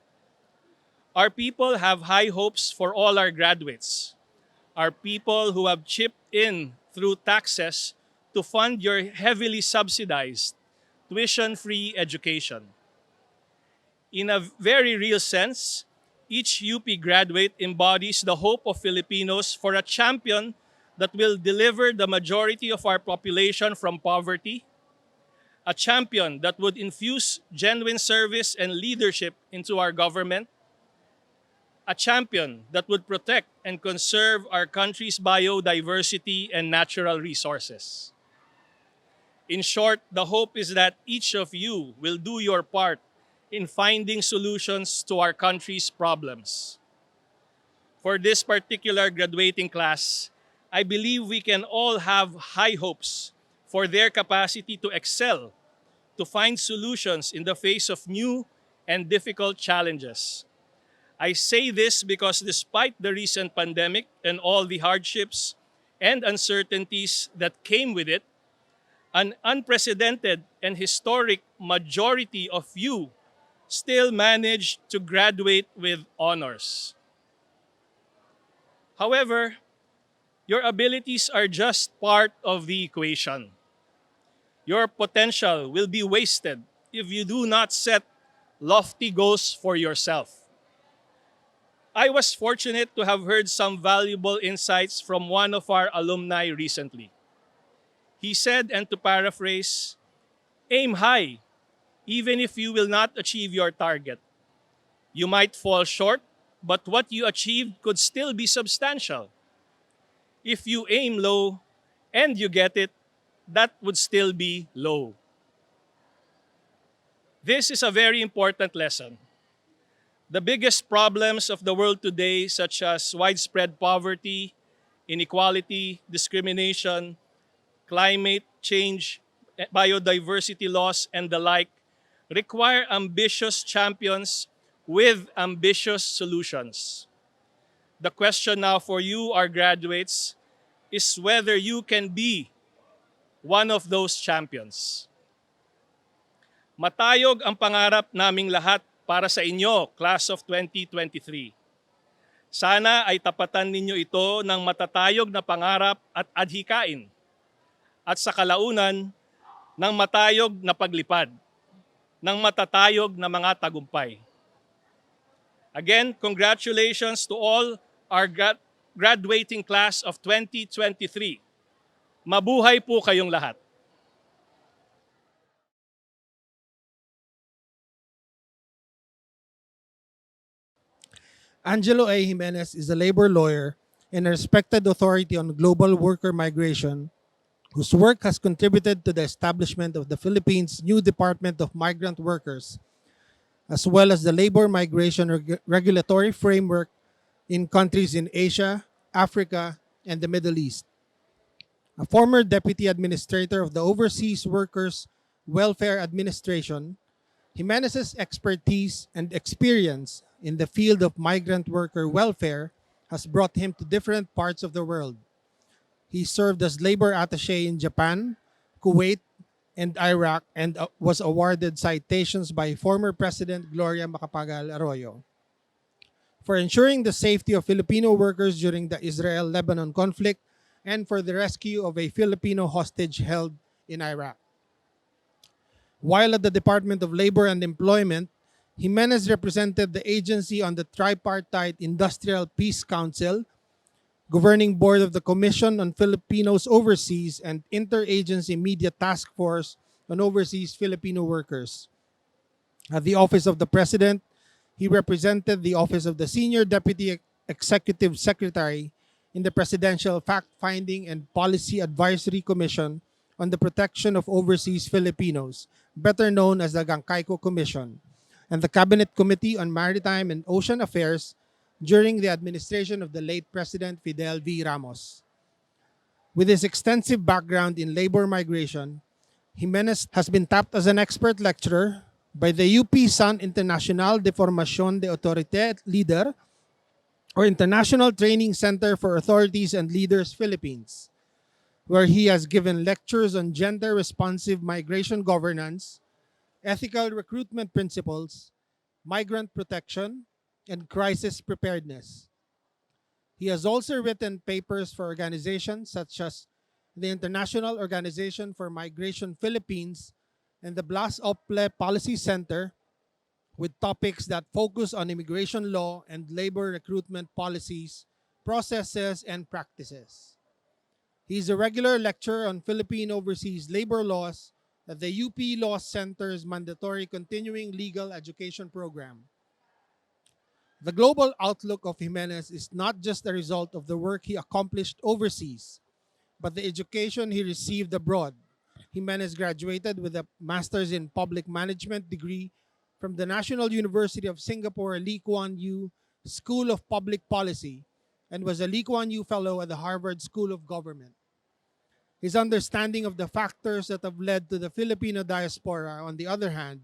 Speaker 7: Our people have high hopes for all our graduates. Our people who have chipped in through taxes to fund your heavily subsidized tuition-free education. In a very real sense, each UP graduate embodies the hope of Filipinos for a champion that will deliver the majority of our population from poverty, a champion that would infuse genuine service and leadership into our government, a champion that would protect and conserve our country's biodiversity and natural resources. In short, the hope is that each of you will do your part in finding solutions to our country's problems. For this particular graduating class, I believe we can all have high hopes for their capacity to excel, to find solutions in the face of new and difficult challenges. I say this because despite the recent pandemic and all the hardships and uncertainties that came with it, an unprecedented and historic majority of you still managed to graduate with honors. However, your abilities are just part of the equation. Your potential will be wasted if you do not set lofty goals for yourself. I was fortunate to have heard some valuable insights from one of our alumni recently. He said, and to paraphrase, aim high, even if you will not achieve your target. You might fall short, but what you achieved could still be substantial. If you aim low and you get it, that would still be low. This is a very important lesson. The biggest problems of the world today, such as widespread poverty, inequality, discrimination, climate change, biodiversity loss, and the like, require ambitious champions with ambitious solutions. The question now for you, our graduates, is whether you can be one of those champions. Matayog ang pangarap naming lahat para sa inyo, Class of 2023. Sana ay tapatan ninyo ito ng matatayog na pangarap at adhikain, at sa kalaunan ng matayog na paglipad, ng matatayog na mga tagumpay. Again, congratulations to all our graduating class of 2023. Mabuhay po kayong lahat.
Speaker 11: Angelo A. Jimenez is a labor lawyer and a respected authority on global worker migration, whose work has contributed to the establishment of the Philippines' new Department of Migrant Workers, as well as the labor migration regulatory framework in countries in Asia, Africa, and the Middle East. A former Deputy Administrator of the Overseas Workers Welfare Administration, Jimenez's expertise and experience in the field of migrant worker welfare has brought him to different parts of the world. He served as labor attaché in Japan, Kuwait, and Iraq, and was awarded citations by former President Gloria Macapagal Arroyo for ensuring the safety of Filipino workers during the Israel-Lebanon conflict and for the rescue of a Filipino hostage held in Iraq. While at the Department of Labor and Employment, Jimenez represented the agency on the tripartite Industrial Peace Council, Governing Board of the Commission on Filipinos Overseas, and Interagency Media Task Force on Overseas Filipino Workers. At the Office of the President, he represented the Office of the Senior Deputy Executive Secretary in the Presidential Fact-Finding and Policy Advisory Commission on the Protection of Overseas Filipinos, better known as the Gangkayko Commission, and the Cabinet Committee on Maritime and Ocean Affairs during the administration of the late President Fidel V. Ramos. With his extensive background in labor migration, Jimenez has been tapped as an expert lecturer by the UP San Internacional de Formación de Autorité Leader, or International Training Center for Authorities and Leaders Philippines, where he has given lectures on gender-responsive migration governance, ethical recruitment principles, migrant protection, and crisis preparedness. He has also written papers for organizations such as the International Organization for Migration Philippines and the Blas Ople Policy Center, with topics that focus on immigration law and labor recruitment policies, processes, and practices. He is a regular lecturer on Philippine overseas labor laws at the UP Law Center's mandatory continuing legal education program. The global outlook of Jimenez is not just a result of the work he accomplished overseas, but the education he received abroad, Jimenez graduated with a Master's in Public Management degree from the National University of Singapore Lee Kuan Yew School of Public Policy and was a Lee Kuan Yew Fellow at the Harvard School of Government. His understanding of the factors that have led to the Filipino diaspora, on the other hand,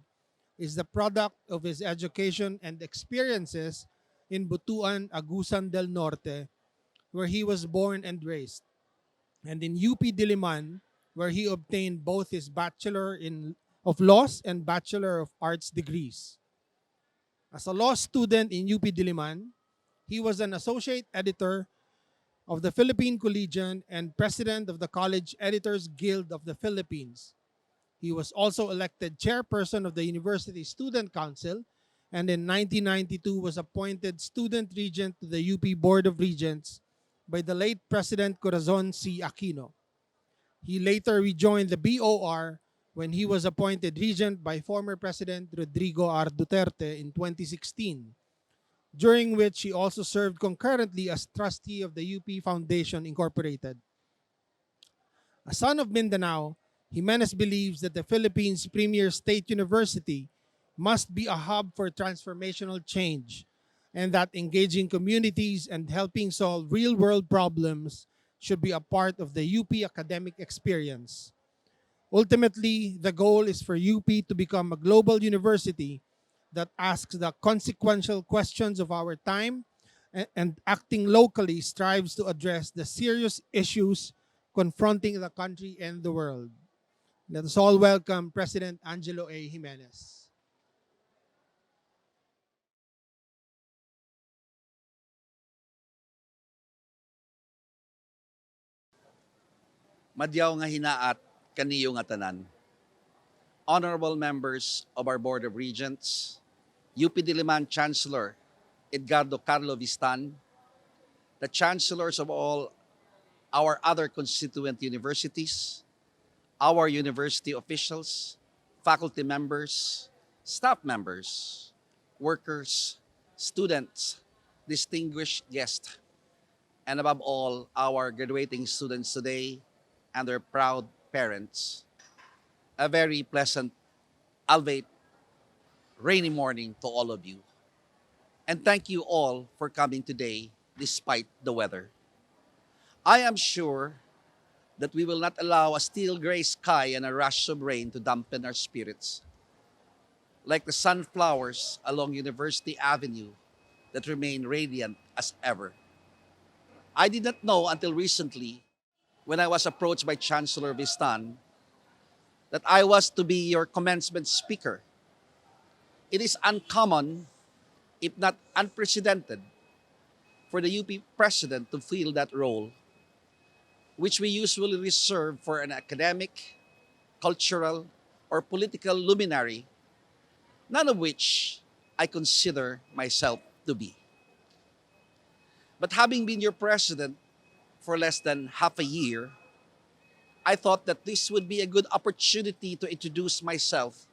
Speaker 11: is the product of his education and experiences in Butuan, Agusan del Norte, where he was born and raised, and in UP Diliman, where he obtained both his of Laws and Bachelor of Arts degrees. As a law student in UP Diliman, he was an associate editor of the Philippine Collegian and president of the College Editors Guild of the Philippines. He was also elected chairperson of the University Student Council, and in 1992 was appointed student regent to the UP Board of Regents by the late President Corazon C. Aquino. He later rejoined the BOR when he was appointed regent by former President Rodrigo R. Duterte in 2016, during which he also served concurrently as trustee of the UP Foundation Incorporated. A son of Mindanao, Jimenez believes that the Philippines' premier state university must be a hub for transformational change, and that engaging communities and helping solve real-world problems should be a part of the UP academic experience. Ultimately, the goal is for UP to become a global university that asks the consequential questions of our time and acting locally strives to address the serious issues confronting the country and the world. Let us all welcome President Angelo A. Jimenez.
Speaker 8: Madyaw nga hinaat kaniyo nga tanan. Honorable members of our Board of Regents, UP Diliman Chancellor Edgardo Carlo Vistan, the chancellors of all our other constituent universities, our university officials, faculty members, staff members, workers, students, distinguished guests, and above all, our graduating students today and their proud parents. A very pleasant, albeit rainy morning to all of you. And thank you all for coming today despite the weather. I am sure that we will not allow a steel gray sky and a rush of rain to dampen our spirits, like the sunflowers along University Avenue that remain radiant as ever. I did not know until recently, when I was approached by Chancellor Vistan, that I was to be your commencement speaker. It is uncommon, if not unprecedented, for the UP president to fill that role, which we usually reserve for an academic, cultural, or political luminary, none of which I consider myself to be. But having been your president for less than half a year, I thought that this would be a good opportunity to introduce myself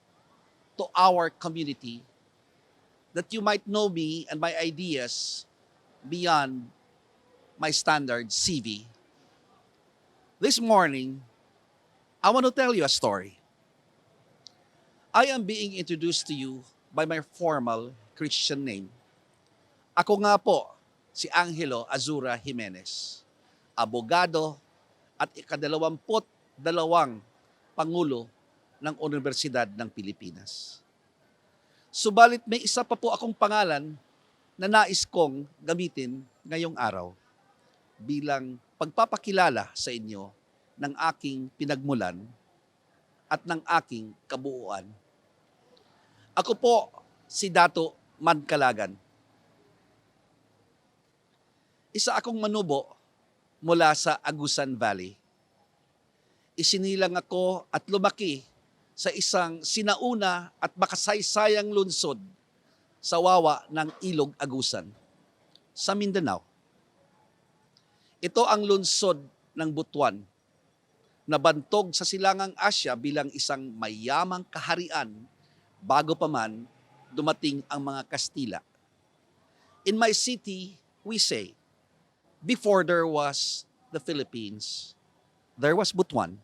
Speaker 8: to our community, that you might know me and my ideas beyond my standard CV. This morning, I want to tell you a story. I am being introduced to you by my formal Christian name. Ako nga po si Angelo Azura Jimenez, abogado at ika-22 Pangulo ng Universidad ng Pilipinas. Subalit may isa pa po akong pangalan na nais kong gamitin ngayong araw bilang pagpapakilala sa inyo ng aking pinagmulan at ng aking kabuuan. Ako po si Dato Mankalagan. Isa akong manubo mula sa Agusan Valley. Isinilang ako at lumaki sa isang sinauna at makasaysayang lungsod sa wawa ng Ilog Agusan, sa Mindanao. Ito ang lungsod ng Butuan, na bantog sa silangang Asya bilang isang mayamang kaharian bago pa man dumating ang mga Kastila. In my city, we say, before there was the Philippines, there was Butuan.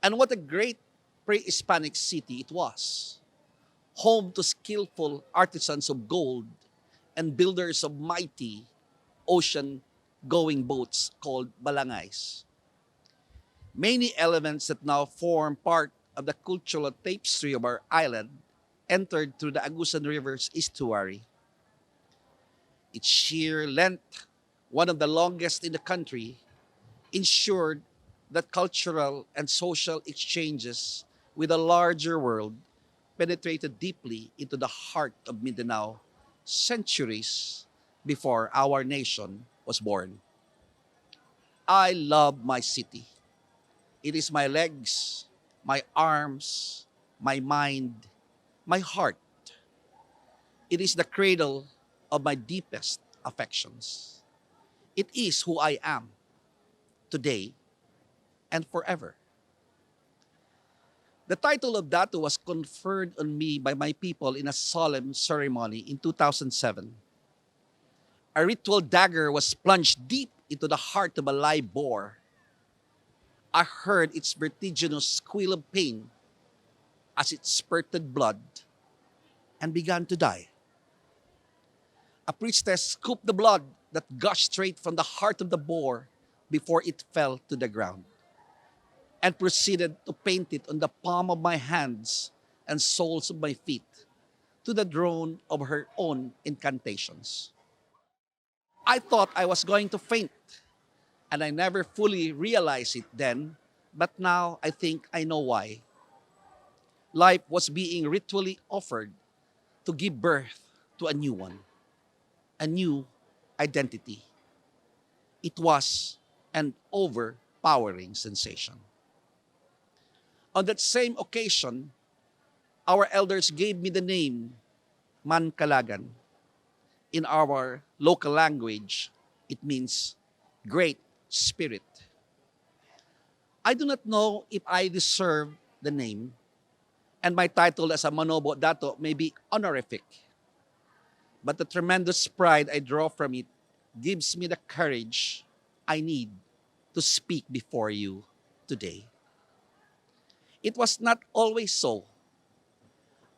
Speaker 8: And what a great pre-Hispanic city it was. Home to skillful artisans of gold and builders of mighty ocean-going boats called balangays. Many elements that now form part of the cultural tapestry of our island entered through the Agusan River's estuary. Its sheer length, one of the longest in the country, ensured that cultural and social exchanges with a larger world penetrated deeply into the heart of Mindanao centuries before our nation was born. I love my city. It is my legs, my arms, my mind, my heart. It is the cradle of my deepest affections. It is who I am today and forever. The title of Dato was conferred on me by my people in a solemn ceremony in 2007. A ritual dagger was plunged deep into the heart of a live boar. I heard its vertiginous squeal of pain as it spurted blood and began to die. A priestess scooped the blood that gushed straight from the heart of the boar before it fell to the ground, and proceeded to paint it on the palm of my hands and soles of my feet to the drone of her own incantations. I thought I was going to faint, and I never fully realized it then, but now I think I know why. Life was being ritually offered to give birth to a new one, a new identity. It was an overpowering sensation. On that same occasion, our elders gave me the name Mankalagan. In our local language, it means great spirit. I do not know if I deserve the name, and my title as a Manobo Dato may be honorific, but the tremendous pride I draw from it gives me the courage I need to speak before you today. It was not always so.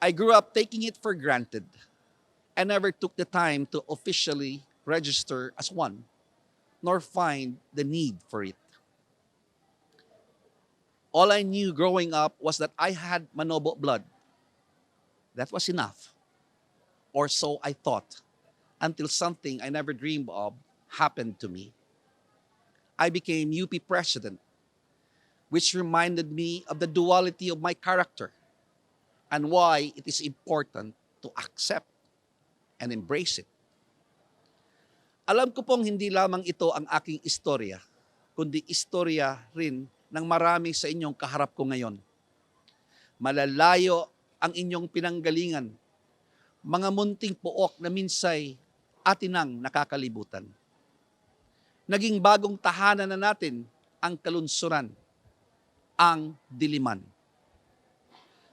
Speaker 8: I grew up taking it for granted. I never took the time to officially register as one, nor find the need for it. All I knew growing up was that I had Manobo blood. That was enough. Or so I thought, until something I never dreamed of happened to me. I became UP president, which reminded me of the duality of my character and why it is important to accept and embrace it. Alam ko pong hindi lamang ito ang aking istorya, kundi istorya rin ng marami sa inyong kaharap ko ngayon. Malalayo ang inyong pinanggalingan, mga munting puok na minsay atinang nakakalibutan. Naging bagong tahanan na natin ang kalunsuran, ang Diliman.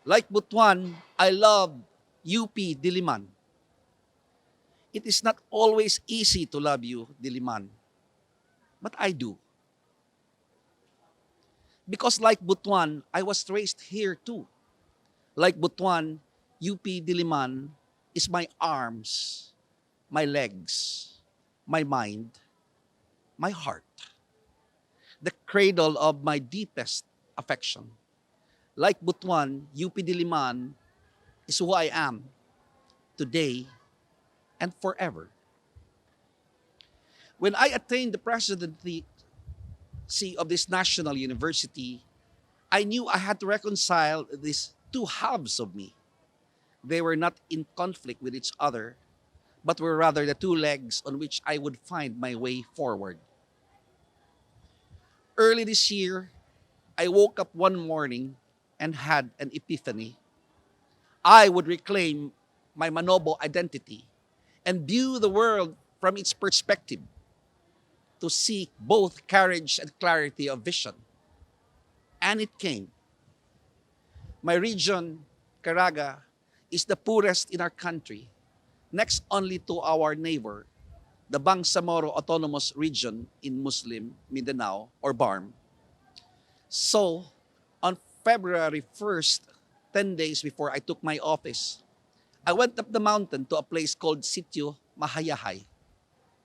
Speaker 8: Like Butuan, I love UP Diliman. It is not always easy to love you, Diliman, but I do. Because like Butuan, I was raised here too. Like Butuan, UP Diliman is my arms, my legs, my mind, my heart. The cradle of my deepest affection. Like Butuan, UP Diliman is who I am today and forever. When I attained the presidency of this national university, I knew I had to reconcile these two halves of me. They were not in conflict with each other, but were rather the two legs on which I would find my way forward. Early this year, I woke up one morning and had an epiphany. I would reclaim my Manobo identity and view the world from its perspective to seek both courage and clarity of vision. And it came. My region, Caraga, is the poorest in our country, next only to our neighbor, the Bangsamoro Autonomous Region in Muslim Mindanao or BARM. So, on February 1st, 10 days before I took my office, I went up the mountain to a place called Sitio Mahayahay.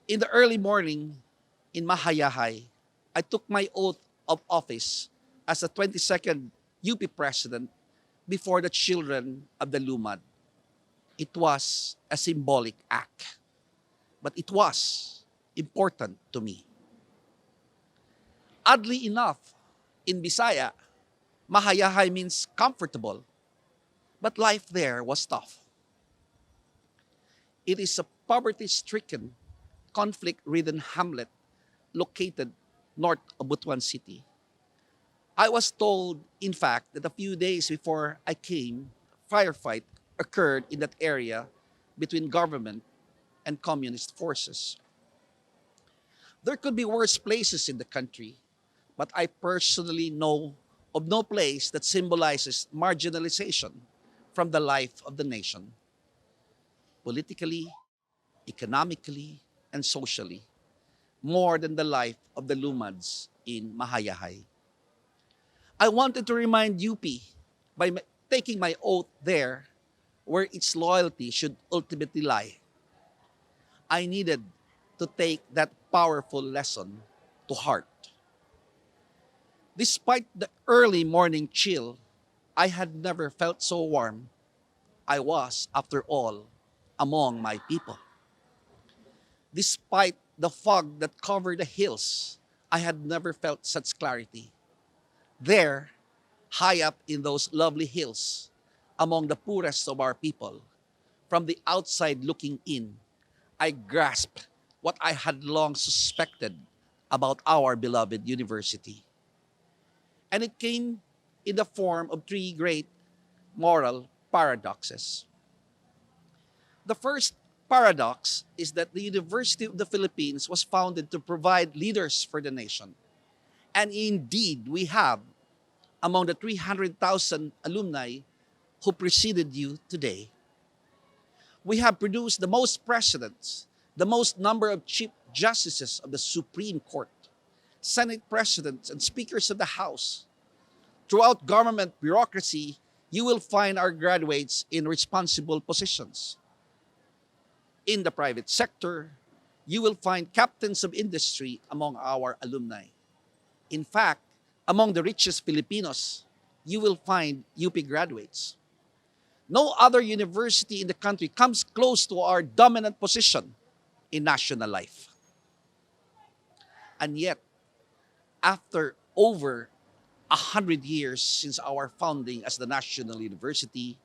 Speaker 8: In the early morning in Mahayahay, I took my oath of office as the 22nd UP President before the children of the Lumad. It was a symbolic act, but it was important to me. Oddly enough, in Bisaya, Mahayahay means comfortable, but life there was tough. It is a poverty-stricken, conflict-ridden hamlet located north of Butuan City. I was told, in fact, that a few days before I came, a firefight occurred in that area between government and communist forces. There could be worse places in the country, but I personally know of no place that symbolizes marginalization from the life of the nation, politically, economically, and socially, more than the life of the Lumads in Mahayahay. I wanted to remind UP by taking my oath there where its loyalty should ultimately lie. I needed to take that powerful lesson to heart. Despite the early morning chill, I had never felt so warm. I was, after all, among my people. Despite the fog that covered the hills, I had never felt such clarity. There, high up in those lovely hills, among the poorest of our people, from the outside looking in, I grasped what I had long suspected about our beloved university. And it came in the form of three great moral paradoxes. The first paradox is that the University of the Philippines was founded to provide leaders for the nation. And indeed, we have among the 300,000 alumni who preceded you today. We have produced the most presidents, the most number of chief justices of the Supreme Court, Senate presidents, and speakers of the House. Throughout government bureaucracy, you will find our graduates in responsible positions. In the private sector, you will find captains of industry among our alumni. In fact, among the richest Filipinos, you will find UP graduates. No other university in the country comes close to our dominant position in national life. And yet, after over 100 years since our founding as the National University,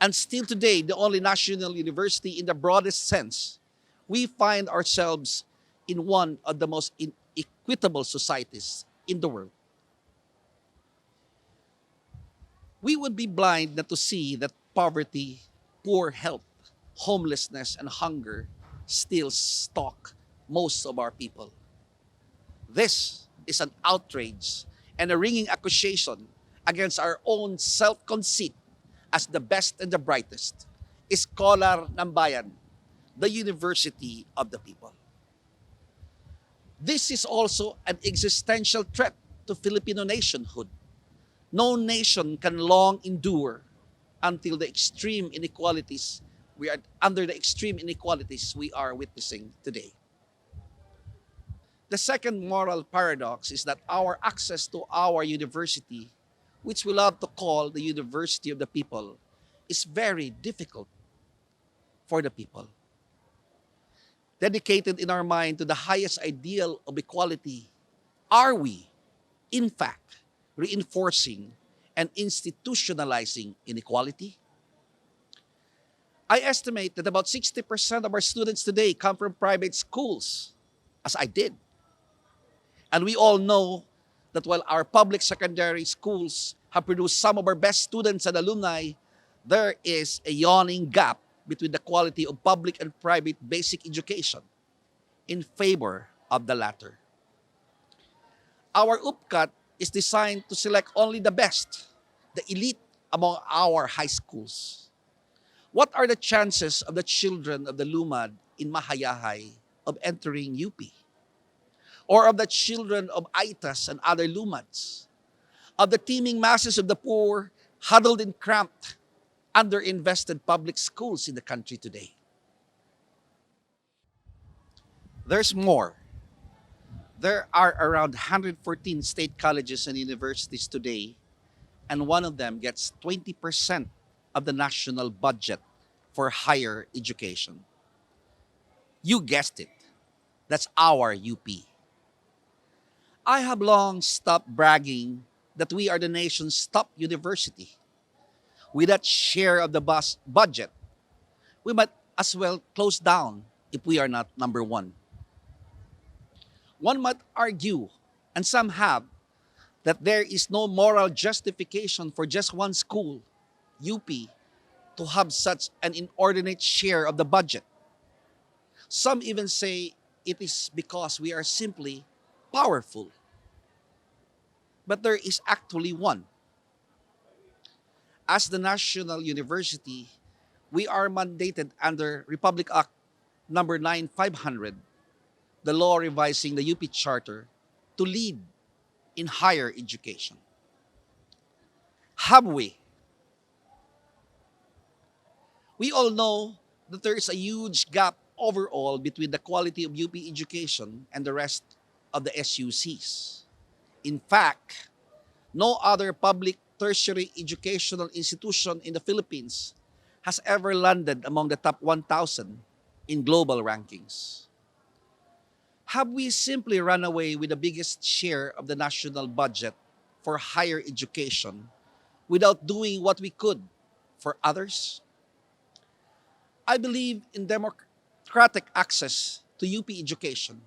Speaker 8: and still today the only national university in the broadest sense, we find ourselves in one of the most inequitable societies in the world. We would be blind not to see that poverty, poor health, homelessness, and hunger still stalk most of our people. This is an outrage and a ringing accusation against our own self-conceit as the best and the brightest, scholar ng bayan, the University of the People. This is also an existential threat to Filipino nationhood. No nation can long endure until the extreme inequalities we are witnessing today. The second moral paradox is that our access to our university, which we love to call the University of the People, is very difficult for the people. Dedicated in our mind to the highest ideal of equality, are we, in fact, reinforcing and institutionalizing inequality? I estimate that about 60% of our students today come from private schools, as I did. And we all know that while our public secondary schools have produced some of our best students and alumni, there is a yawning gap between the quality of public and private basic education in favor of the latter. Our UPCAT is designed to select only the best, the elite among our high schools. What are the chances of the children of the Lumad in Mahayahay of entering UP? Or of the children of Aitas and other Lumads? of the teeming masses of the poor huddled in cramped, underinvested public schools in the country today. There's more. There are around 114 state colleges and universities today, and one of them gets 20% of the national budget for higher education. You guessed it. That's our UP. I have long stopped bragging that we are the nation's top university. With that share of the budget, we might as well close down if we are not number one. One might argue, and some have, that there is no moral justification for just one school, UP, to have such an inordinate share of the budget. Some even say it is because we are simply powerful. But there is actually one. As the national university, we are mandated under Republic Act number 9500, the law revising the UP Charter, to lead in higher education. Have we? We all know that there is a huge gap overall between the quality of UP education and the rest of the SUCs. In fact, no other public tertiary educational institution in the Philippines has ever landed among the top 1,000 in global rankings. Have we simply run away with the biggest share of the national budget for higher education without doing what we could for others? I believe in democratic access to UP education,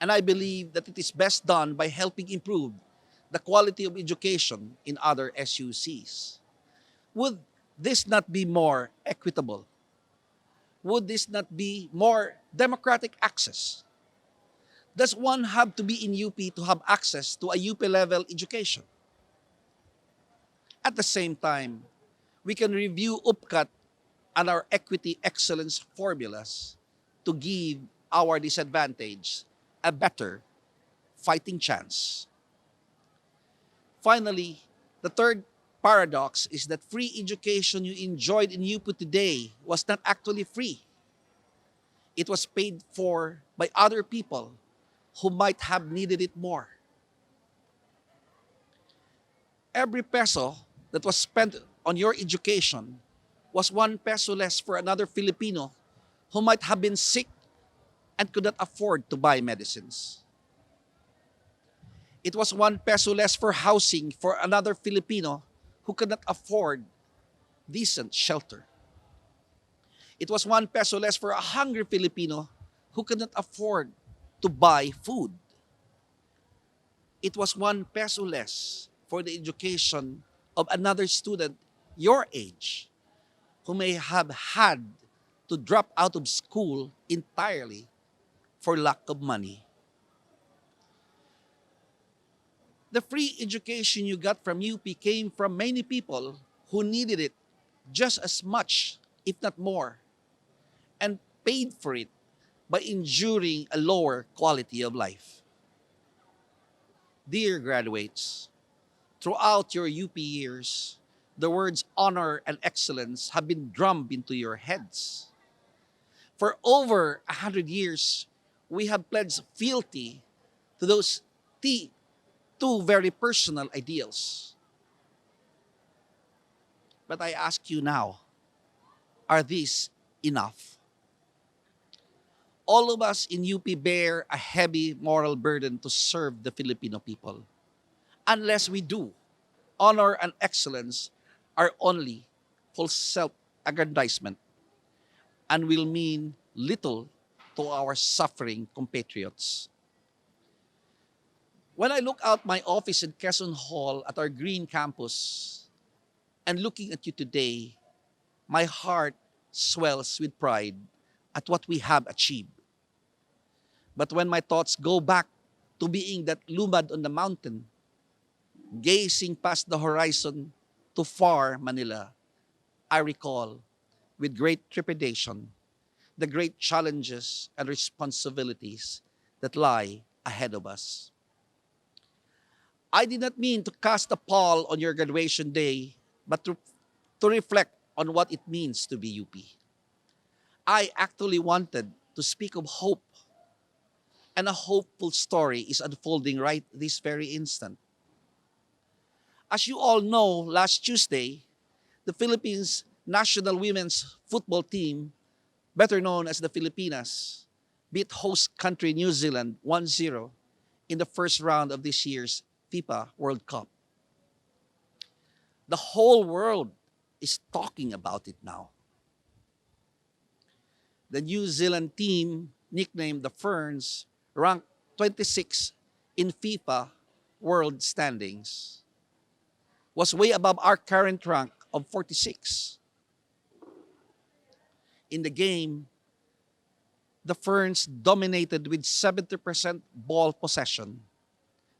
Speaker 8: and I believe that it is best done by helping improve the quality of education in other SUCs. Would this not be more equitable? Would this not be more democratic access? Does one have to be in UP to have access to a UP-level education? At the same time, we can review UPCAT and our equity excellence formulas to give our disadvantaged a better fighting chance. Finally, the third paradox is that free education you enjoyed in UP today was not actually free. It was paid for by other people who might have needed it more. Every peso that was spent on your education was 1 peso less for another Filipino who might have been sick and could not afford to buy medicines. It was 1 peso less for housing for another Filipino who could not afford decent shelter. It was 1 peso less for a hungry Filipino who could not afford to buy food. It was 1 peso less for the education of another student your age who may have had to drop out of school entirely for lack of money. The free education you got from UP came from many people who needed it just as much, if not more, and paid for it by enduring a lower quality of life. Dear graduates, throughout your UP years, the words honor and excellence have been drummed into your heads. For over 100 years, we have pledged fealty to those two very personal ideals. But I ask you now, are these enough? All of us in UP bear a heavy moral burden to serve the Filipino people. Unless we do, honor and excellence are only full self-aggrandizement and will mean little to our suffering compatriots. When I look out my office in Quezon Hall at our green campus and looking at you today, my heart swells with pride at what we have achieved. But when my thoughts go back to being that lumad on the mountain, gazing past the horizon to far Manila, I recall with great trepidation the great challenges and responsibilities that lie ahead of us. I did not mean to cast a pall on your graduation day, but to reflect on what it means to be UP. I actually wanted to speak of hope, and a hopeful story is unfolding right this very instant. As you all know, last Tuesday, the Philippines national women's football team, better known as the Filipinas, beat host country New Zealand 1-0 in the first round of this year's FIFA World Cup. The whole world is talking about it now. The New Zealand team, nicknamed the Ferns, ranked 26 in FIFA world standings, was way above our current rank of 46. In the game, the Ferns dominated with 70% ball possession.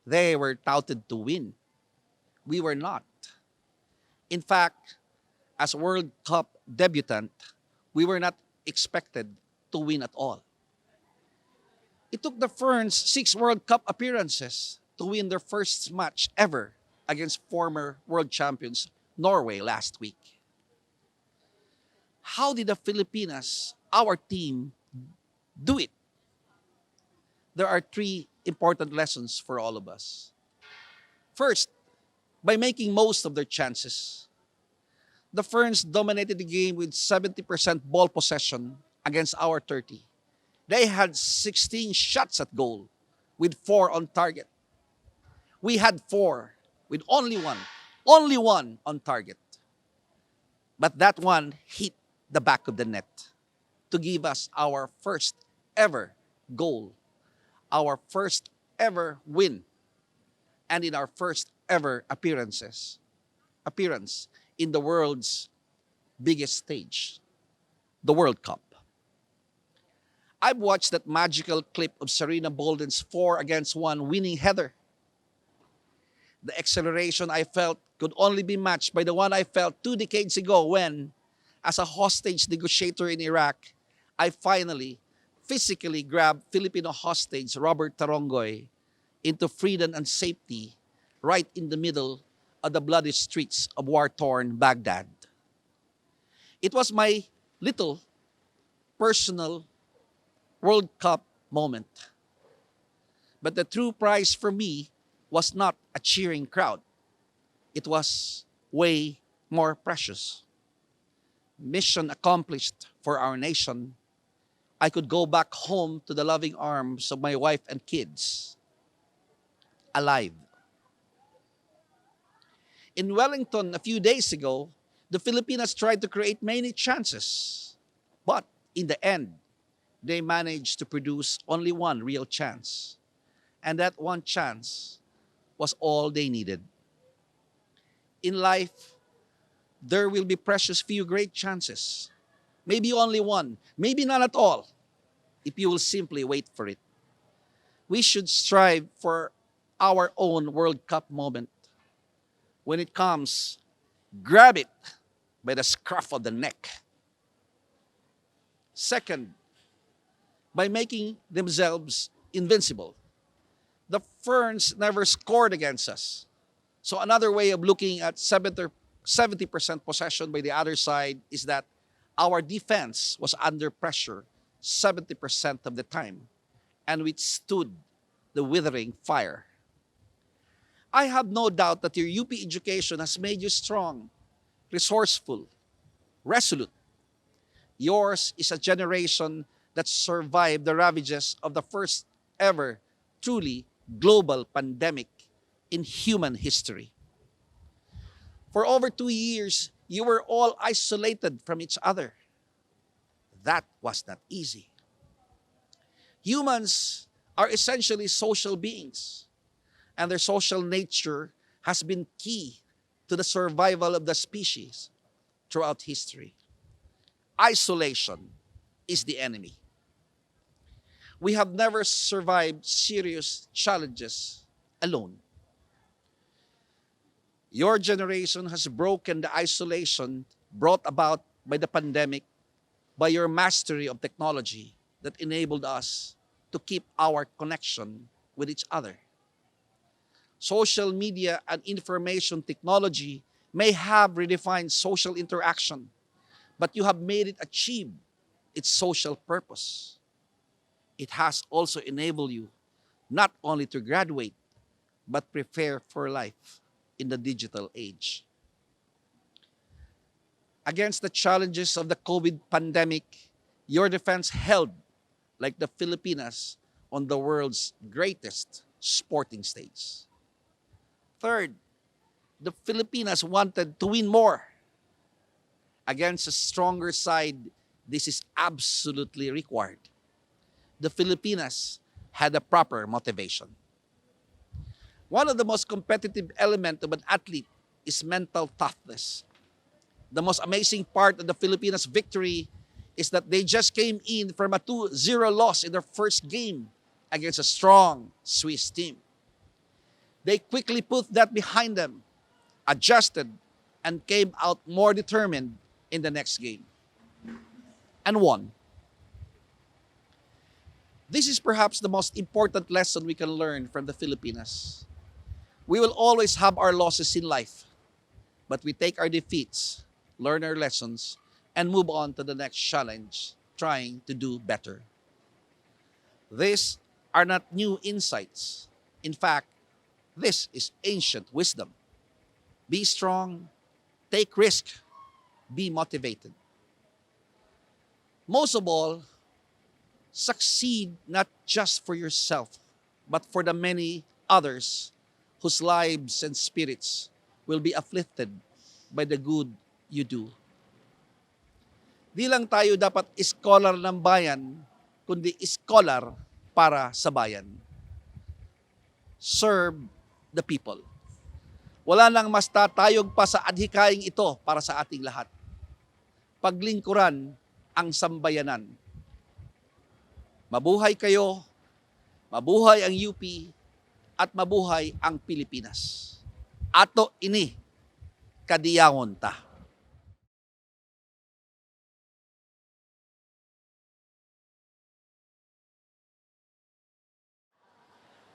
Speaker 8: They were touted to win. We were not. In fact, as World Cup debutant, we were not expected to win at all. It took the Ferns 6 World Cup appearances to win their first match ever against former world champions Norway last week. How did the Filipinas, our team, do it? There are 3 important lessons for all of us. First, by making most of their chances. The Ferns dominated the game with 70% ball possession against our 30. They had 16 shots at goal with 4 on target. We had 4 with only one on target. But that one hit the back of the net to give us our first ever goal, our first ever win, and in our first ever appearance in the world's biggest stage, the World Cup. I've watched that magical clip of Serena Bolden's 4-against-1 winning header. The acceleration I felt could only be matched by the one I felt 2 decades ago when, as a hostage negotiator in Iraq, I finally physically grabbed Filipino hostage Robert Tarongoy into freedom and safety right in the middle of the bloody streets of war-torn Baghdad. It was my little personal World Cup moment. But the true prize for me was not a cheering crowd. It was way more precious. Mission accomplished for our nation. I could go back home to the loving arms of my wife and kids, alive. In Wellington a few days ago, the Filipinas tried to create many chances, but in the end, they managed to produce only one real chance. And that one chance was all they needed. In life, there will be precious few great chances. Maybe only one, maybe none at all, if you will simply wait for it. We should strive for our own World Cup moment. When it comes, grab it by the scruff of the neck. Second, by making themselves invincible. The Ferns never scored against us. So another way of looking at 70% possession by the other side is that our defense was under pressure 70% of the time and withstood the withering fire. I have no doubt that your UP education has made you strong, resourceful, resolute. Yours is a generation that survived the ravages of the first ever truly global pandemic in human history. For over 2 years, you were all isolated from each other. That was not easy. Humans are essentially social beings, and their social nature has been key to the survival of the species throughout history. Isolation is the enemy. We have never survived serious challenges alone. Your generation has broken the isolation brought about by the pandemic by your mastery of technology that enabled us to keep our connection with each other. social media and information technology may have redefined social interaction, but you have made it achieve its social purpose. It has also enabled you not only to graduate, but prepare for life in the digital age. Against the challenges of the COVID pandemic, your defense held like the Filipinas on the world's greatest sporting stage. Third, the Filipinas wanted to win more. Against a stronger side, this is absolutely required. The Filipinas had a proper motivation. One of the most competitive elements of an athlete is mental toughness. The most amazing part of the Filipinas' victory is that they just came in from a 2-0 loss in their first game against a strong Swiss team. They quickly put that behind them, adjusted, and came out more determined in the next game, and won. This is perhaps the most important lesson we can learn from the Filipinas. We will always have our losses in life, but we take our defeats, learn our lessons, and move on to the next challenge, trying to do better. These are not new insights. In fact, this is ancient wisdom. Be strong, take risk, be motivated. Most of all, succeed not just for yourself, but for the many others whose lives and spirits will be uplifted by the good you do. Di lang tayo dapat scholar ng bayan, kundi scholar para sa bayan. Serve the people. Wala nang mas tatayog pa sa adhikaing ito para sa ating lahat. Paglingkuran ang sambayanan. Mabuhay kayo, mabuhay ang UP, at mabuhay ang Pilipinas. Ato ini, kadiyawon ta.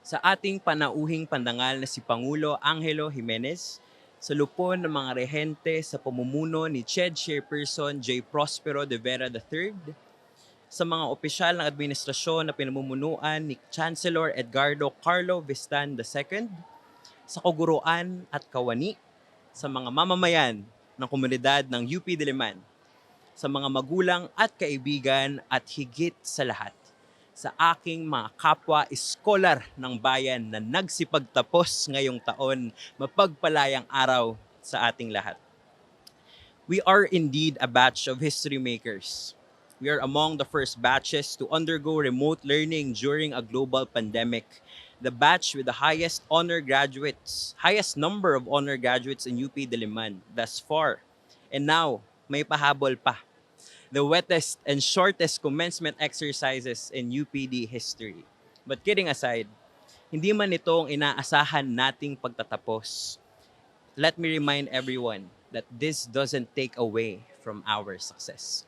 Speaker 12: Sa ating panauhing pandangal na si Pangulo Angelo Jimenez, sa lupon ng mga rehente sa pamumuno ni CHED Chairperson J. Prospero de Vera III, sa mga opisyal ng administrasyon na pinamumunuan ni Tsanselor Edgardo Carlo Vistan II, sa kaguruan at kawani, sa mga mamamayan ng komunidad ng UP Diliman, sa mga magulang at kaibigan at higit sa lahat, sa aking mga kapwa iskolar ng bayan na nagsipagtapos ngayong taon, mapagpalayang araw sa ating lahat. We are indeed a batch of history makers. We are among the first batches to undergo remote learning during a global pandemic. The batch with the highest number of honor graduates in UP Diliman thus far. And now, may pahabol pa. The wettest and shortest commencement exercises in UPD history. But kidding aside, hindi man ito ang inaasahan nating pagtatapos. Let me remind everyone that this doesn't take away from our success.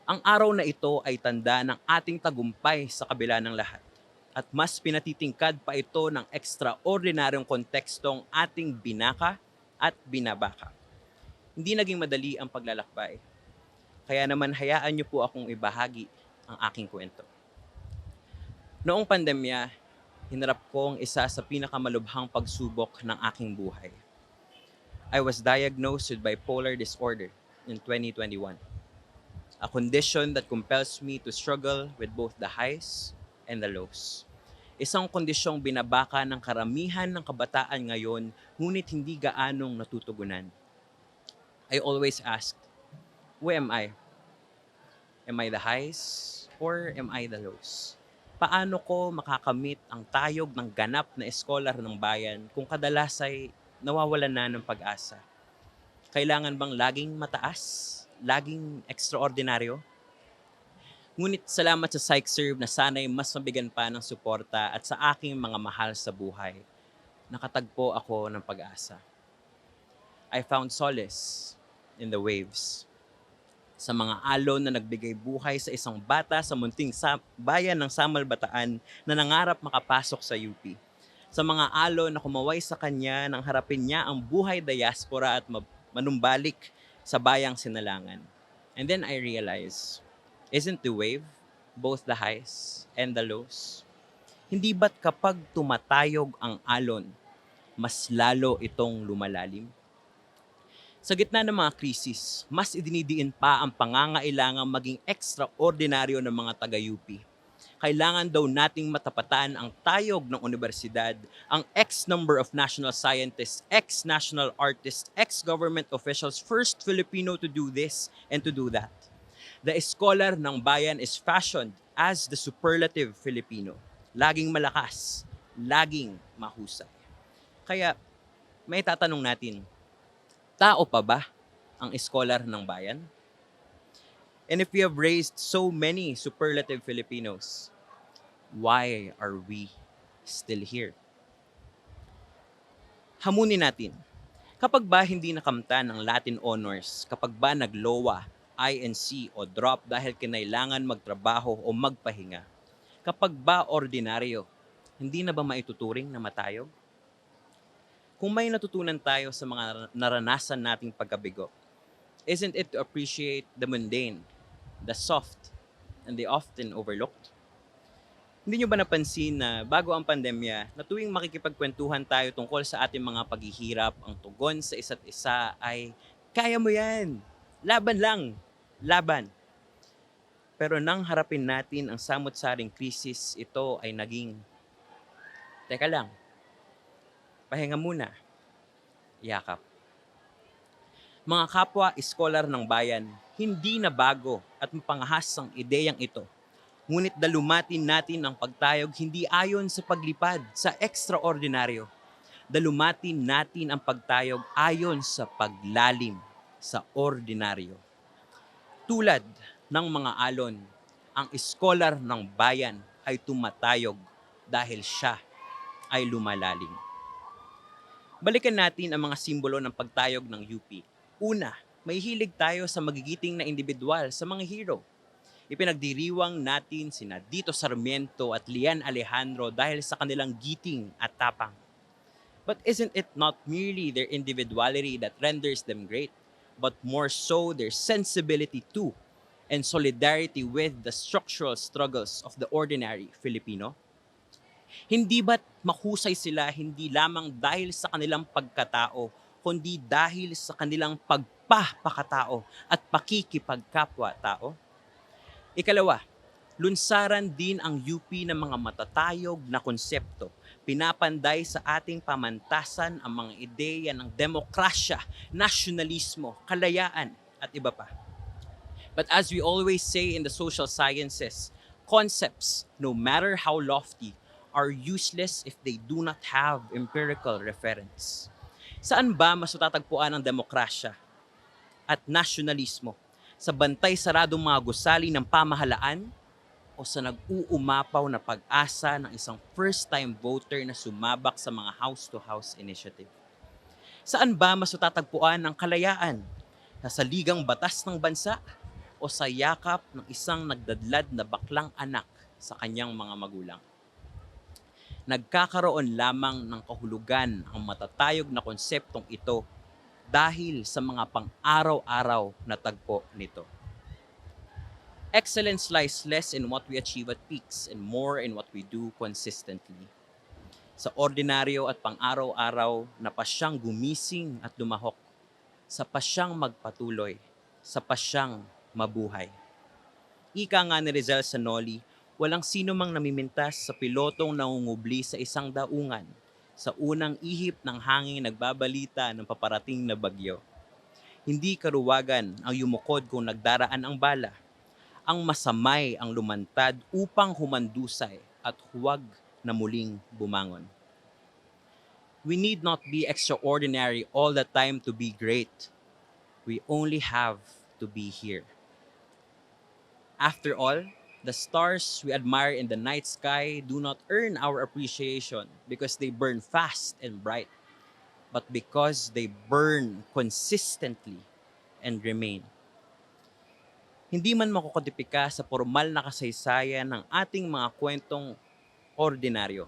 Speaker 12: Ang araw na ito ay tanda ng ating tagumpay sa kabila ng lahat. At mas pinatitingkad pa ito ng ekstraordinaryong kontekstong ating binaka at binabaka. Hindi naging madali ang paglalakbay. Kaya naman hayaan niyo po akong ibahagi ang aking kwento. Noong pandemya, hinarap ko ang isa sa pinakamalubhang pagsubok ng aking buhay. I was diagnosed with bipolar disorder in 2021. A condition that compels me to struggle with both the highs and the lows. Isang kondisyong binabaka ng karamihan ng kabataan ngayon, ngunit hindi gaanong natutugunan. I always asked, who am I? Am I the highs or am I the lows? Paano ko makakamit ang tayog ng ganap na eskolar ng bayan kung kadalas ay nawawalan na ng pag-asa? Kailangan bang laging mataas? Laging ekstraordinaryo? Ngunit salamat sa PsychServe na sana'y mas mabigyan pa ng suporta at sa aking mga mahal sa buhay, nakatagpo ako ng pag-asa. I found solace in the waves. Sa mga alon na nagbigay buhay sa isang bata sa munting bayan ng Samal Bataan na nangarap makapasok sa UP. sa mga alon na kumaway sa kanya nang harapin niya ang buhay diaspora at manumbalik sa bayang sinalangan. And then I realize, isn't the wave both the highs and the lows? Hindi ba't kapag tumatayog ang alon, mas lalo itong lumalalim? Sa gitna ng mga krisis, mas idinidiin pa ang pangangailangang maging extraordinaryo ng mga taga-UP. Kailangan daw nating matapatan ang tayog ng universidad, ang X number of national scientists, X national artists, X government officials, first Filipino to do this and to do that. The scholar ng bayan is fashioned as the superlative Filipino. Laging malakas, laging mahusay. Kaya may tatanong natin, tao pa ba ang scholar ng bayan? And if we have raised so many superlative Filipinos, why are we still here? Hamunin natin, kapag ba hindi nakamtan ng Latin honors, kapag ba naglowa, INC o drop dahil kinailangan magtrabaho o magpahinga, kapag ba ordinaryo, hindi na ba maituturing na matayog? Kung may natutunan tayo sa mga naranasan nating pagkabigo, isn't it to appreciate the mundane, the soft, and the often overlooked? Hindi nyo ba napansin na bago ang pandemya, na tuwing makikipagkwentuhan tayo tungkol sa ating mga paghihirap, ang tugon sa isa't isa ay, kaya mo yan, laban lang, laban. Pero nang harapin natin ang samot-saring krisis, ito ay naging, teka lang, pahinga muna, yakap. Mga kapwa iskolar ng bayan, hindi na bago at mapangahas ang ideyang ito. Ngunit dalumatin natin ang pagtayog hindi ayon sa paglipad, sa ekstraordinaryo. Dalumatin natin ang pagtayog ayon sa paglalim, sa ordinaryo. Tulad ng mga alon, ang iskolar ng bayan ay tumatayog dahil siya ay lumalalim. Balikan natin ang mga simbolo ng pagtayog ng UP. Una, may hilig tayo sa magigiting na individual, sa mga hero. Ipinagdiriwang natin sina Dito Sarmiento at Lian Alejandro dahil sa kanilang giting at tapang. But isn't it not merely their individuality that renders them great, but more so their sensibility to and solidarity with the structural struggles of the ordinary Filipino? Hindi ba't mahusay sila hindi lamang dahil sa kanilang pagkatao, kundi dahil sa kanilang pagpapakatao at pakikipagkapwa-tao? Ikalawa, lunsaran din ang UP ng mga matatayog na konsepto. Pinapanday sa ating pamantasan ang mga ideya ng demokrasya, nasyonalismo, kalayaan at iba pa. But as we always say in the social sciences, concepts, no matter how lofty, are useless if they do not have empirical reference. Saan ba mas matatagpuan ang demokrasya at nasyonalismo? Sa bantay saradong mga gusali ng pamahalaan o sa nag-uumapaw na pag-asa ng isang first-time voter na sumabak sa mga house-to-house initiative? Saan ba mas matatagpuan ang kalayaan? Sa saligang batas ng bansa o sa yakap ng isang nagdadlad na baklang anak sa kanyang mga magulang? Nagkakaroon lamang ng kahulugan ang matatayog na konseptong ito dahil sa mga pang-araw-araw na tagpo nito. Excellence lies less in what we achieve at peaks and more in what we do consistently. Sa ordinaryo at pang-araw-araw na pasyang gumising at lumahok, sa pasyang magpatuloy, sa pasyang mabuhay. Ika nga ni Rizal sa Noli, walang sino mang namimintas sa pilotong nangungubli sa isang daungan, sa unang ihip ng hangin nagbabalita ng paparating na bagyo. Hindi karuwagan ang yumukod kung nagdaraan ang bala. Ang masamay ang lumantad upang humandusay at huwag na muling bumangon. We need not be extraordinary all the time to be great. We only have to be here. After all, the stars we admire in the night sky do not earn our appreciation because they burn fast and bright, but because they burn consistently and remain. Hindi man makukodipika sa formal na kasaysayan ng ating mga kwentong ordinaryo.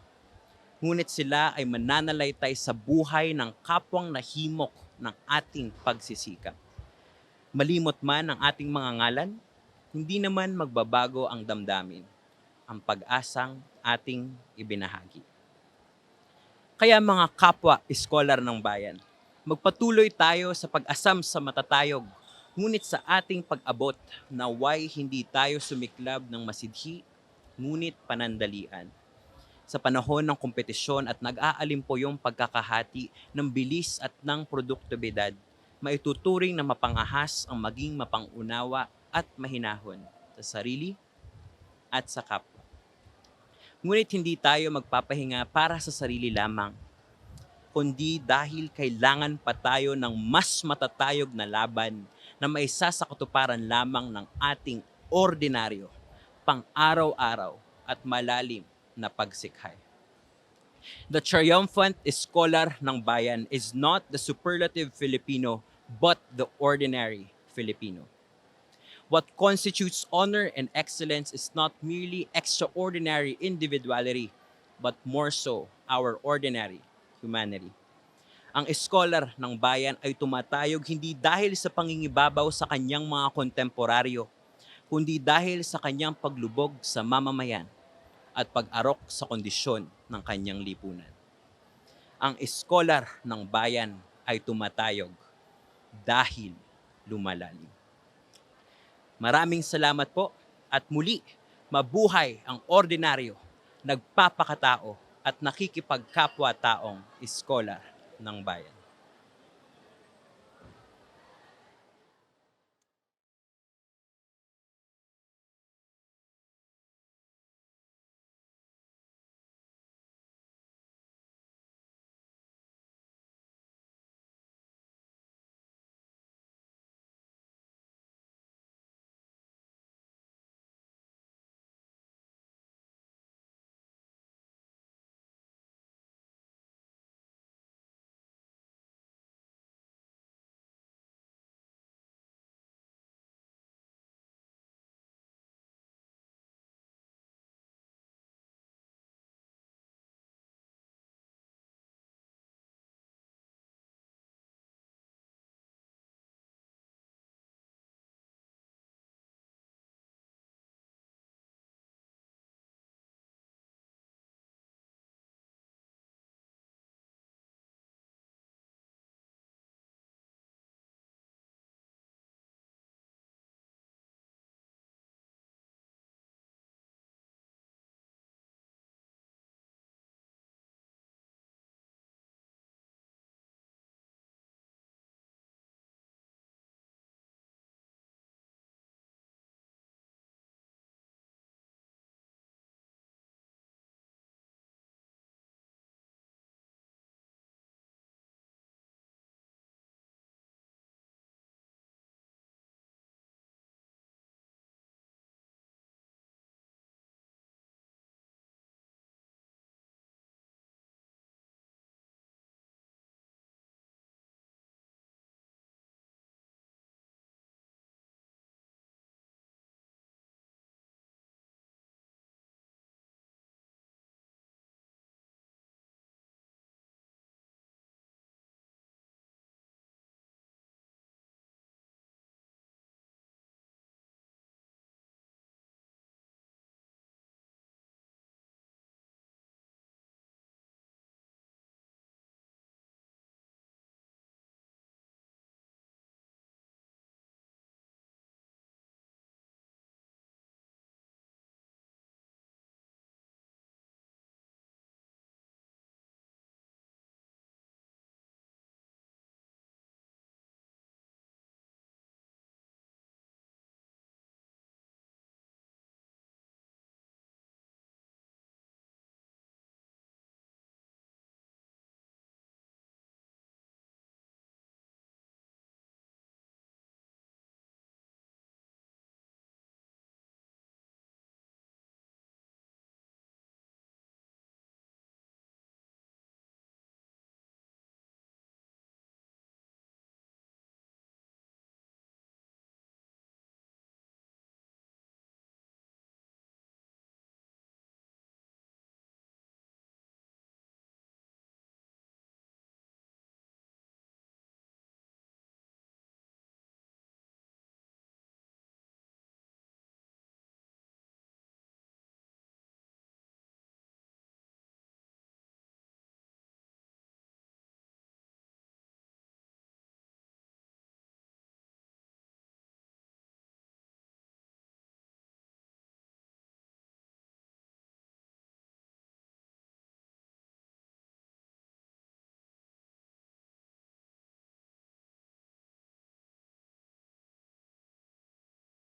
Speaker 12: ngunit sila ay mananalaytay sa buhay ng kapwang nahimok ng ating pagsisikap. Malimot man ang ating mga ngalan, hindi naman magbabago ang damdamin, ang pag-asang ating ibinahagi. Kaya mga kapwa iskolar ng bayan, magpatuloy tayo sa pag-asam sa matatayog, ngunit sa ating pag-abot naway hindi tayo sumiklab ng masidhi, ngunit panandalian. Sa panahon ng kompetisyon at nag-aalimpo yung pagkakahati ng bilis at ng produktibidad, maituturing na mapangahas ang maging mapangunawa at mahinahon sa sarili at sa kapwa. Ngunit hindi tayo magpapahinga para sa sarili lamang, kundi dahil kailangan pa tayo ng mas matatayog na laban na maisasakatuparan lamang ng ating ordinaryo, pang-araw-araw at malalim na pagsikhay. The triumphant scholar ng bayan is not the superlative Filipino, but the ordinary Filipino. What constitutes honor and excellence is not merely extraordinary individuality, but more so our ordinary humanity. Ang scholar ng bayan ay tumatayog hindi dahil sa pangingibabaw sa kanyang mga kontemporaryo, kundi dahil sa kanyang paglubog sa mamamayan at pag-arok sa kondisyon ng kanyang lipunan. Ang scholar ng bayan ay tumatayog dahil lumalalim. Maraming salamat po at muli, mabuhay ang ordinaryo, nagpapakatao at nakikipagkapwa-taong iskolar ng bayan.